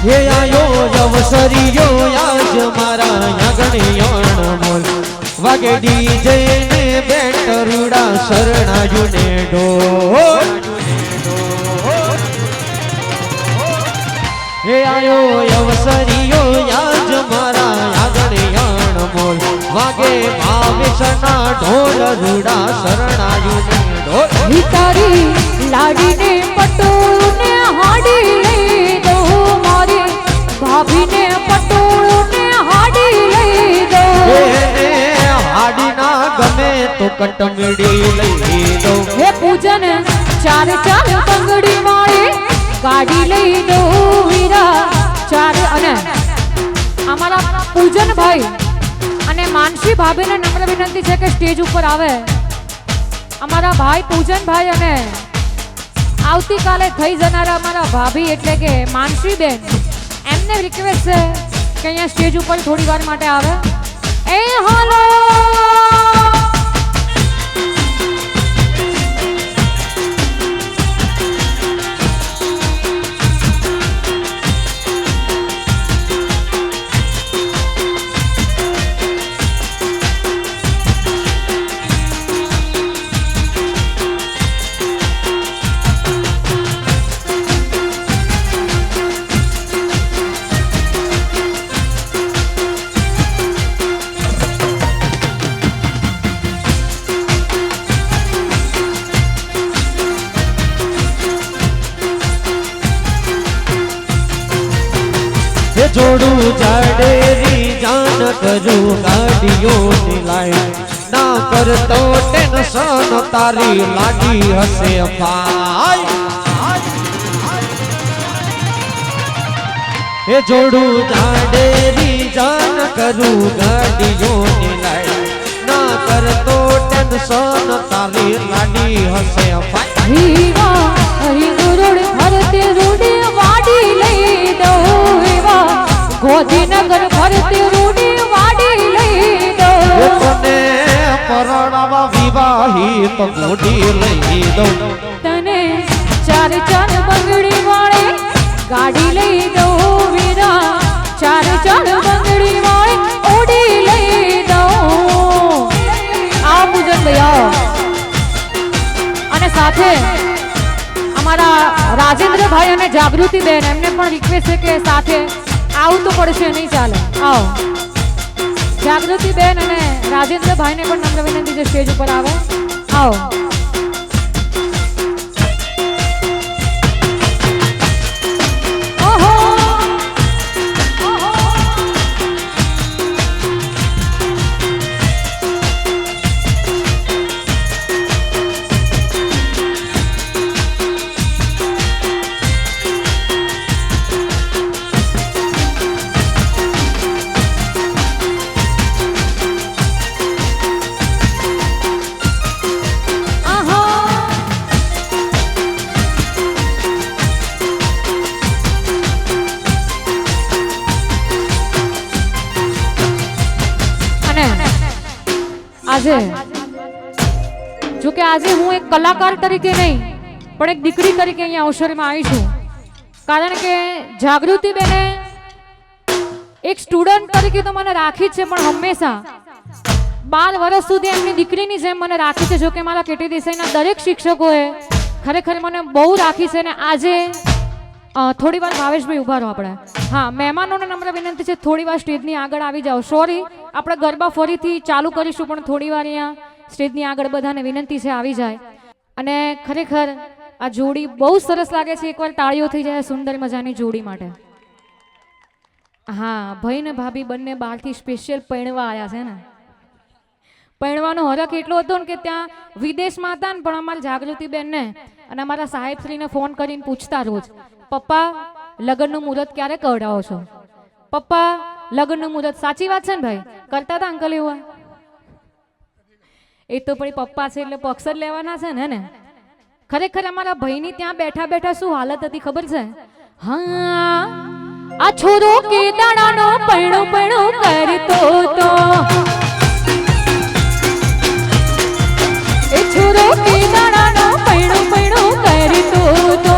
હે આયો અવસરીયો આજ મારા આંગણે અણમોલ વાગે ડીજે ને બેટ રૂડા શરણાયું ને ઢોલ હે આયો અવસરીયો આજ મારા આંગણે અણમોલ વાગે ભાવેશના ઢોલ રૂડા શરણાયું ને ઢોલ તારી લાડીને પટોળને હાડી લઈ દો મારી ભાભીને પટોળને હાડી લઈ દો હાડી ના ગમે તો કટમડી લઈ દો હે પૂજન ચાર ચાર બંગડી વાળી ગાડી લઈ દો વીરા ચાર અને અમારા પૂજન ભાઈ અને માનસી ભાભીને નમ્ર વિનંતી છે કે સ્ટેજ ઉપર આવે અમારા ભાઈ પૂજન ભાઈ અને આવતીકાલે થઈ જનારા અમારા ભાભી એટલે કે માનસી બેન એમને રિક્વેસ્ટ છે કે અહીંયા સ્ટેજ ઉપર થોડી વાર માટે આવે એ હાલો જોડું જાડેરી જાન કરું ગાડીઓની લાઈન ના કરતો ટેન્શન તારી લાગી હશે પાય એ જોડું જાડેરી જાન કરું ગાડીઓની લાઈન ના કરતો ટેન્શન તારી લાગી હશે પાય હીવા હરિગુરુડ ફરતે રૂડી વાડી લઈ દો ગોધીનગર ફરતી રૂડી વાડી લઈ દો તને પરણાવા વિવાહિત ગોડી લઈ દો તને ચાર ચાર બંગડી વાળી ગાડી લઈ દો વીરા ચાર ચાર બંગડી વાળી ઓડી લઈ દો આ પૂજન ભાઈ અને સાથે અમારા રાજેન્દ્રભાઈ અને જાગૃતિબેન એમને પણ રિક્વેસ્ટ છે કે સાથે આવું તો પડશે નહીં ચાલે આવો જાગૃતિબેન અને રાજેન્દ્રભાઈને પણ નમ્ર વિનંતી છે સ્ટેજ ઉપર આવે આવો આજે જો કે આજે હું એક કલાકાર તરીકે નહીં પણ એક દીકરી તરીકે અહીંયા અવસરમાં આવી છું કારણ કે જાગૃતિબેને એક સ્ટુડન્ટ તરીકે તો મને રાખી જ છે પણ હંમેશા 12 વર્ષ સુધી એમની દીકરીની જેમ મને રાખી છે જો કે મારા કેટી દેસાઈના દરેક શિક્ષકોએ ખરેખર મને બહુ રાખી છે અને આજે થોડી વાર ભાવેશભાઈ ઉભા રહો આપણે હા મહેમાનોને નમ્ર વિનંતી છે થોડી વાર સ્ટેજની આગળ આવી જાઓ સોરી આપણે ગરબા ફરીથી ચાલુ કરીશું પણ થોડી વાર અહીંયા સ્ટેજની આગળ બધાને વિનંતી છે આવી જાય અને ખરેખર આ જોડી બહુ સરસ લાગે છે એકવાર તાળીઓ થઈ જાય સુંદર મજાની જોડી માટે હા ભાઈ ને ભાભી બંને બહારથી સ્પેશિયલ પૈણવા આવ્યા છે ને પૈણવાનો હરખ એટલો હતો ને કે ત્યાં વિદેશમાં હતા ને પણ અમારા જાગૃતિબેનને અને અમારા સાહેબશ્રીને ફોન કરીને પૂછતા રોજ પપ્પા લગ્નનું મુહૂર્ત ક્યારે કવડાવો છો પપ્પા લગ્નનું મુહૂર્ત સાચી વાત છે ને ભાઈ કરતા હતા અંકલ એવું એ તો પછી પપ્પા છે એટલે પક્ષ જ લેવાના છે ને ખરેખર અમારા ભાઈની ત્યાં બેઠા બેઠા શું હાલત હતી ખબર છે હા આ છોરો કે દાડાનો પૈણો પૈણો કરતો તો એ છોરો કે દાડાનો પૈણો પૈણો કરતો તો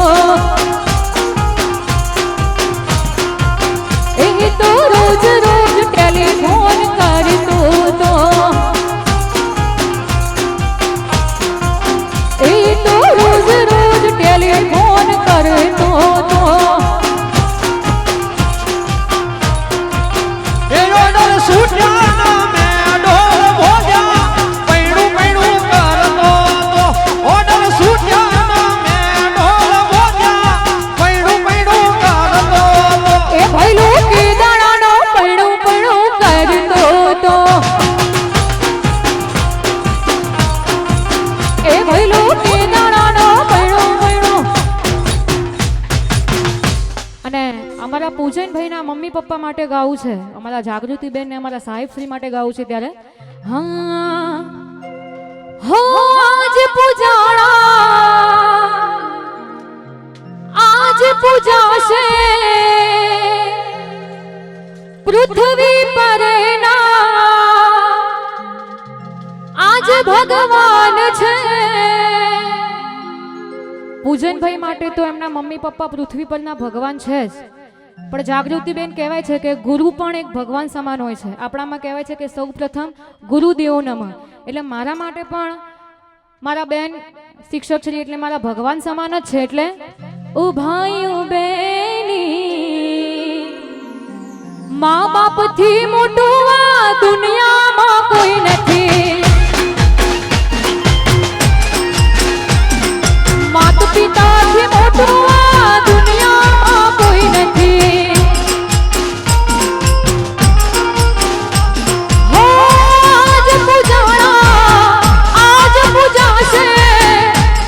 અમારા પૂજનભાઈના મમ્મી પપ્પા માટે ગાવું છે, અમારા જાગૃતિબેન ને અમારા સાહેબશ્રી માટે ગાવું છે ત્યારે હા હો આજ પૂજાણા આજ પૂજાશે પૃથ્વી પરના આજ ભગવાન છે. પૂજનભાઈ માટે તો એમના મમ્મી પપ્પા પૃથ્વી પરના ભગવાન છે જ, પણ જાગૃતિબેન કહેવાય છે કે ગુરુ પણ એક ભગવાન સમાન હોય છે. આપણામાં કહેવાય છે કે સૌ પ્રથમ ગુરુદેવો નમઃ. એટલે મારા માટે પણ મારા બેન શિક્ષક છે એટલે મારા ભગવાન સમાન જ છે. એટલે ઓ ભાઈઓ બેની મા બાપથી મોટું આ દુનિયામાં કોઈ નથી. માતા પિતાથી મોટું આ દુનિયામાં કોઈ નથી. હો આજ પૂજાણા આજ પૂજાશે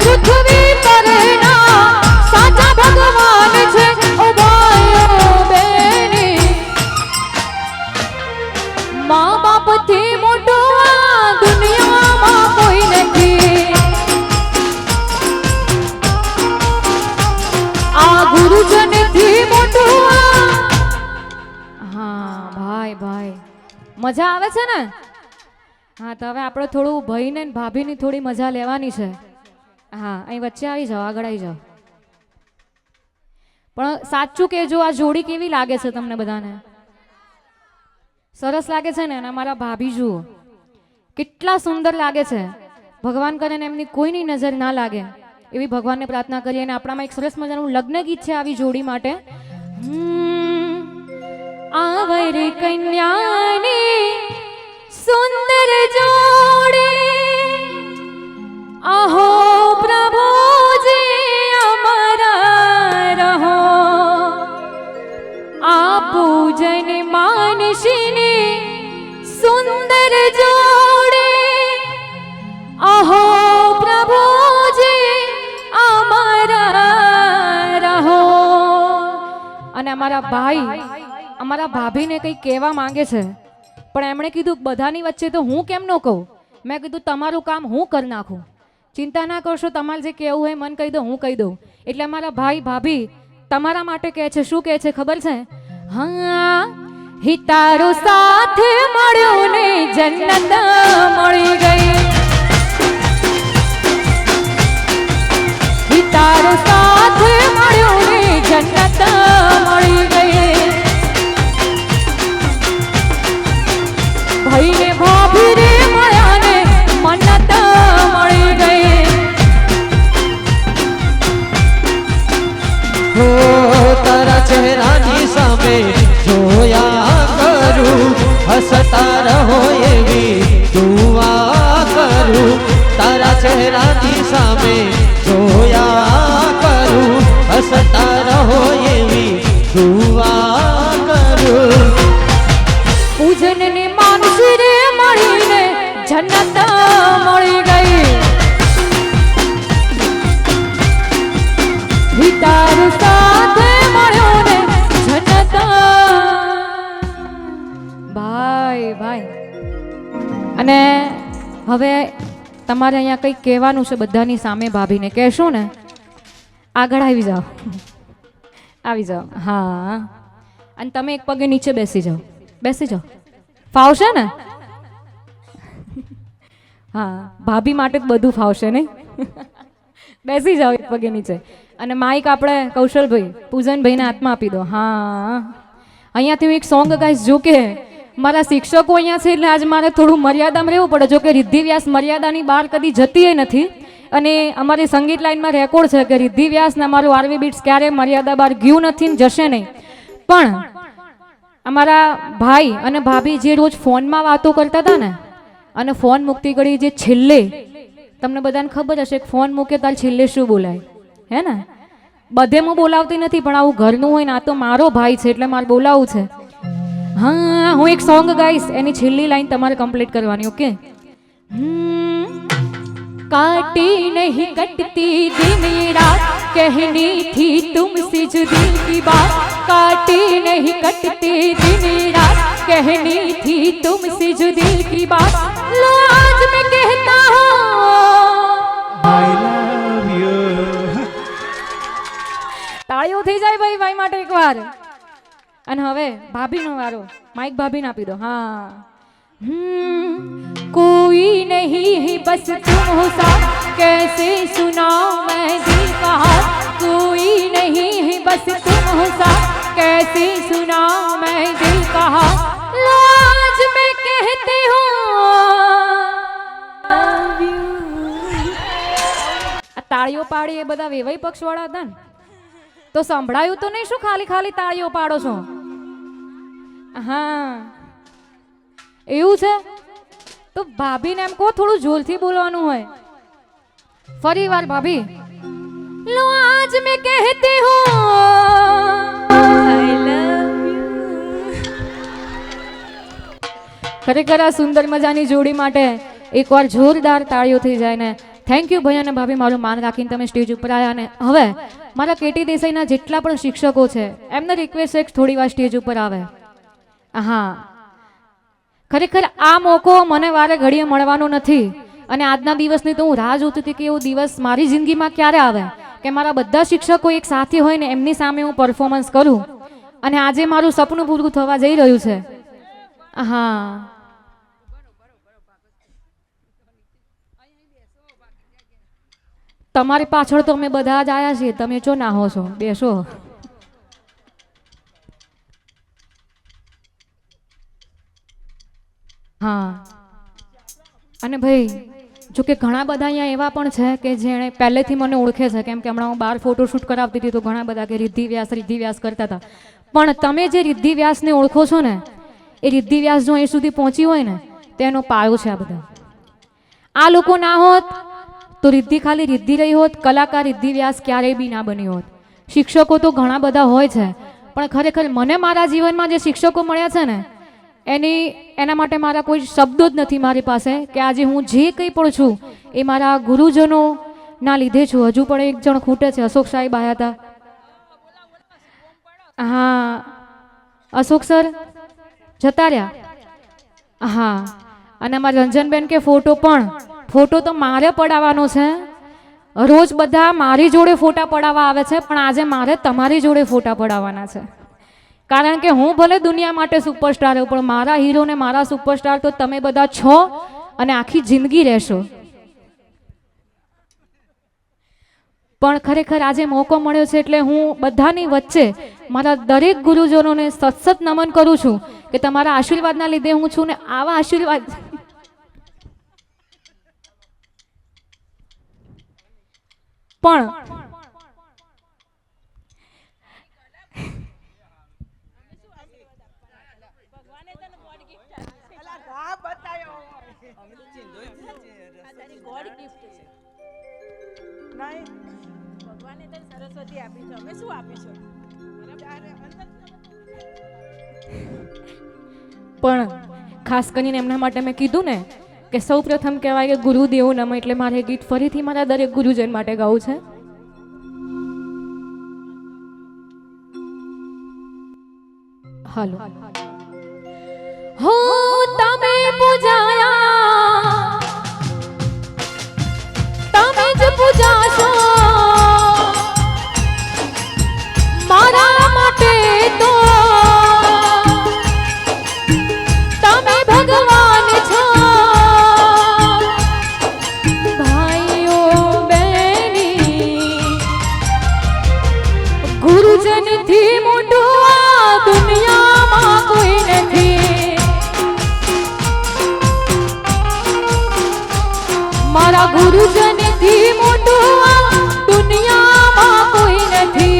પૃથ્વી પરના સાચા ભગવાન છે. ઓ ભાઈઓ બેની મા બાપથી મોટું આ દુનિયામાં કોઈ નથી. આ ગુરુજનથી મોટું હા ભાઈ ભાઈ મજા આવે છે ને. હા તો હવે આપણે થોડું ભાઈને ને ભાભીની થોડી મજા લેવાની છે. હા અહીં વચ્ચે આવી જાઓ, આગળ આવી જાઓ. પણ સાચું કહેજો આ જોડી કેવી લાગે છે તમને બધાને? સરસ લાગે છે ને? અને અમારા ભાભી જુઓ કેટલા સુંદર લાગે છે. ભગવાન કરે ને એમની કોઈની નજર ના લાગે એવી ભગવાનને પ્રાર્થના કરીએ. અને આપણામાં એક સરસ મજાનું લગ્ન ગીત છે આવી જોડી માટે. આવર કન્યાની સુંદર જોડી આહો પ્રભુજી અમારા રહો. આ પૂજન માનસીની સુંદર જોડી આહો પ્રભુજી અમારા રહો. અને અમારા ભાઈ અમારા ભાભીને કંઈ કહેવા માંગે છે, પણ એમણે કીધું બધાની વચ્ચે તો હું કેમ ન કહું. મેં કીધું તમારું કામ હું કરી નાખું, ચિંતા ના કરશો, તમારે જે કહેવું હોય મને કહી દો, હું કહી દઉં. એટલે અમારા ભાઈ ભાભી તમારા માટે કહે છે. શું કહે છે ખબર છે? હા હિતારો સાથે મળ્યો ને જન્નત મળી ગઈ. હિતારો સાથે મળ્યો ને જન્નત મળી ગઈ. ભાઈને ભાભી રે મળ્યા ને મન્નત મળી ગઈ. હો તારા ચહેરાની સામે જોયા કરું, હસતા રહો એવી દુઆ કરું. તારા ચહેરાની સામે જોયા કરું, હસતા રહો એવી દુઆ કરું. પૂજનને માનસી રે મળીને જન્નત મળી ગઈ. હિતાર સાથે મળ્યો ને જન્નત. ભાઈ ભાઈ અને હવે તમારે અહીંયા કંઈક કહેવાનું છે બધાની સામે. ભાભીને કહેશો ને? આગળ આવી જાઓ, આવી જાઓ. હા અને તમે એક પગે નીચે બેસી જાઓ, બેસી જાઓ. ફાવશે ને? હા ભાભી માટે જ બધું ફાવશે નહીં. બેસી જાઓ એક પગે નીચે. અને માઇક આપણે કૌશલભાઈ પૂજનભાઈને હાથમાં આપી દો. હા અહીંયાથી હું એક સોંગ ગાઈશ. જો કે મારા શિક્ષકો અહીંયા છે એટલે આજ મારે થોડું મર્યાદામાં રહેવું પડે. જો કે રિદ્ધિ વ્યાસ મર્યાદાની બહાર કદી જતી નથી. અને અમારી સંગીત લાઈનમાં રેકોર્ડ છે કે રિદ્ધિ વ્યાસ ને અમારું આરવી બીટ્સ ક્યારે મર્યાદા બહાર ગયું નથી ને જશે નહીં. પણ અમારા ભાઈ અને ભાભી જે રોજ ફોનમાં વાતો કરતા હતા ને, અને ફોન મૂકતી ઘડી જે છેલ્લે તમને બધાને ખબર હશે કે ફોન મૂકે તાર છેલ્લે શું બોલાય, હે ને? બધે હું બોલાવતી નથી, પણ આવું ઘરનું હોય ને આ તો મારો ભાઈ છે એટલે મારે બોલાવવું છે. હા હું એક સોંગ ગાઈશ, એની છેલ્લી લાઈન તમારે કમ્પ્લીટ કરવાની. ઓકે? काटी नहीं कटती दिन ये रात कहनी थी तुमसे जो दिल की बात काटी नहीं कटती दिन रात, कहनी थी तुमसे जो दिल की बात, लो आज मैं कहता हूँ I love you. તાળીઓ થઈ જાય ભાઈ ભાઈ માટે એકવાર. અને હવે ભાભીનો વારો, માઈક ભાભીને આપી દો. હા. कोई नहीं है बस तुम हो साथ, कैसे सुनाऊं मैं दिल का हाल, कोई नहीं है बस तुम हो साथ, कैसे सुनाऊं मैं दिल का हाल, लो आज मैं कहती हूँ love you. આ તાળીઓ પાડી એ બધા વેવાઈ પક્ષવાળા હતા ને, તો સંભળાયું તો નહીં, શું ખાલી ખાલી તાળીઓ પાડો છો? હા એવું છે તો ભાભીને એમ કહો થોડું જોરથી બોલવાનું હોય. ફરી વાર ભાભી, લો આજ મેં કહેતી હું I love you. ખરેખર આ સુંદર મજાની જોડી માટે એકવાર જોરદાર તાળીઓ થઈ જાય ને. થેન્ક યુ ભાઈ અને ભાભી, મારું માન રાખીને તમે સ્ટેજ ઉપર આવ્યા. ને હવે મારા કેટી દેસાઈના જેટલા પણ શિક્ષકો છે એમને રિક્વેસ્ટ છે થોડી વાર સ્ટેજ ઉપર આવે. હા ખરેખર આ મોકો મને વારે ઘડીએ મળવાનો નથી, અને આજના દિવસની તો હું રાહ જોતી હતી કે એવો દિવસ મારી જિંદગીમાં ક્યારે આવે કે મારા બધા શિક્ષકો એક સાથે હોય ને એમની સામે હું પરફોર્મન્સ કરું. અને આજે મારું સપનું પૂરું થવા જઈ રહ્યું છે. હા તમારી પાછળ તો અમે બધા જ આવ્યા છીએ, તમે ચો ના હો છો, બેસો. હા અને ભાઈ જો કે ઘણા બધા અહીંયા એવા પણ છે કે જેણે પહેલેથી મને ઓળખે છે, કેમ કે હમણાં હું બહાર ફોટોશૂટ કરાવતી હતી તો ઘણા બધા કે રિદ્ધિ વ્યાસ કરતા હતા. પણ તમે જે રિદ્ધિ વ્યાસને ઓળખો છો ને એ રિદ્ધિ વ્યાસ જો અહીં સુધી પહોંચી હોય ને તેનો પાયો છે આ બધા. આ લોકો ના હોત તો રિદ્ધિ ખાલી રિદ્ધિ રહી હોત, કલાકાર રિદ્ધિ વ્યાસ ક્યારેય બી ના બની હોત. શિક્ષકો તો ઘણા બધા હોય છે, પણ ખરેખર મને મારા જીવનમાં જે શિક્ષકો મળ્યા છે ને એના માટે મારા કોઈ શબ્દો જ નથી મારી પાસે કે આજે હું જે કંઈ પણ છું એ મારા ગુરુજનો ના લીધે છું. હજુ પણ એક જણ ખૂટે છે, અશોક સાહેબ આવ્યા હતા. હા અશોક સર જતા રહ્યા. હા અને અમારા રંજનબેન કે ફોટો તો મારે પડાવવાનો છે. રોજ બધા મારી જોડે ફોટા પડાવવા આવે છે, પણ આજે મારે તમારી જોડે ફોટા પડાવવાના છે. કારણ કે હું ભલે દુનિયા માટે સુપરસ્ટાર હું, પણ મારા હીરો ને મારા સુપરસ્ટાર તો તમે બધા છો અને આખી જિંદગી રહેશો. પણ ખરેખર આજે મોકો મળ્યો છે એટલે હું બધાની વચ્ચે મારા દરેક ગુરુજનોને સતત નમન કરું છું કે તમારા આશીર્વાદના લીધે હું છું ને આવા આશીર્વાદ પણ ભગવાને તને સરસ્વતી આપી છે, અમે શું આપીશું? પણ ખાસ કરીને એમના માટે મેં કીધું ને કે સૌ પ્રથમ કહેવાય કે ગુરુદેવો નમ, એટલે મારે ગીત ફરીથી મારા દરેક ગુરુજન માટે ગાવું છે. હાલો હો તમે પૂજાયા, તમે જ પૂજાશો મારા માટે તો તમે ભગવાન છો. ભાઈઓ બહેની ગુરુજનથી મોટું આ દુનિયામાં કોઈ નથી. મારા ગુરુજનથી મોટું આ દુનિયામાં કોઈ નથી.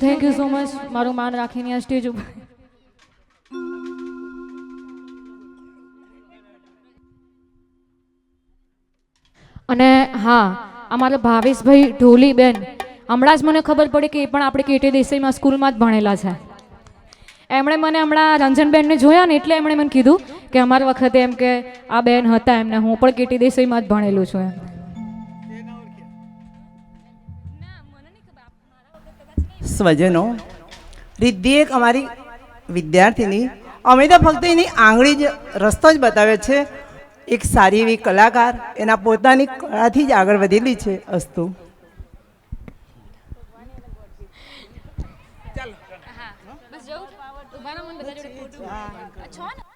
થેન્ક યુ સો મચ મારું માન રાખીને આ સ્ટેજ ઉપર. અને હા, અમારા ભાવેશભાઈ ઢોલી બેન, હમણાં જ મને ખબર પડી કે એ પણ આપણે કેટી દેસાઈમાં સ્કૂલમાં જ ભણેલા છે. એમણે મને હમણાં રંજનબેનને જોયા ને એટલે એમણે મને કીધું કે અમારા વખતે એમ કે આ બેન હતા એમને, હું પણ કેટી દેસાઈમાં જ ભણેલું છું એમ. સ્વજનો, રિદ્ધિ એક અમારી વિદ્યાર્થીની, અમે તો ફક્ત એની આંગળી જ રસ્તો જ બતાવ્યો છે. એક સારી એવી કલાકાર એના પોતાની કળાથી જ આગળ વધેલી છે. અસ્તુ. બસ જવું, ઉભાના મને બધા જોડે ફોટો.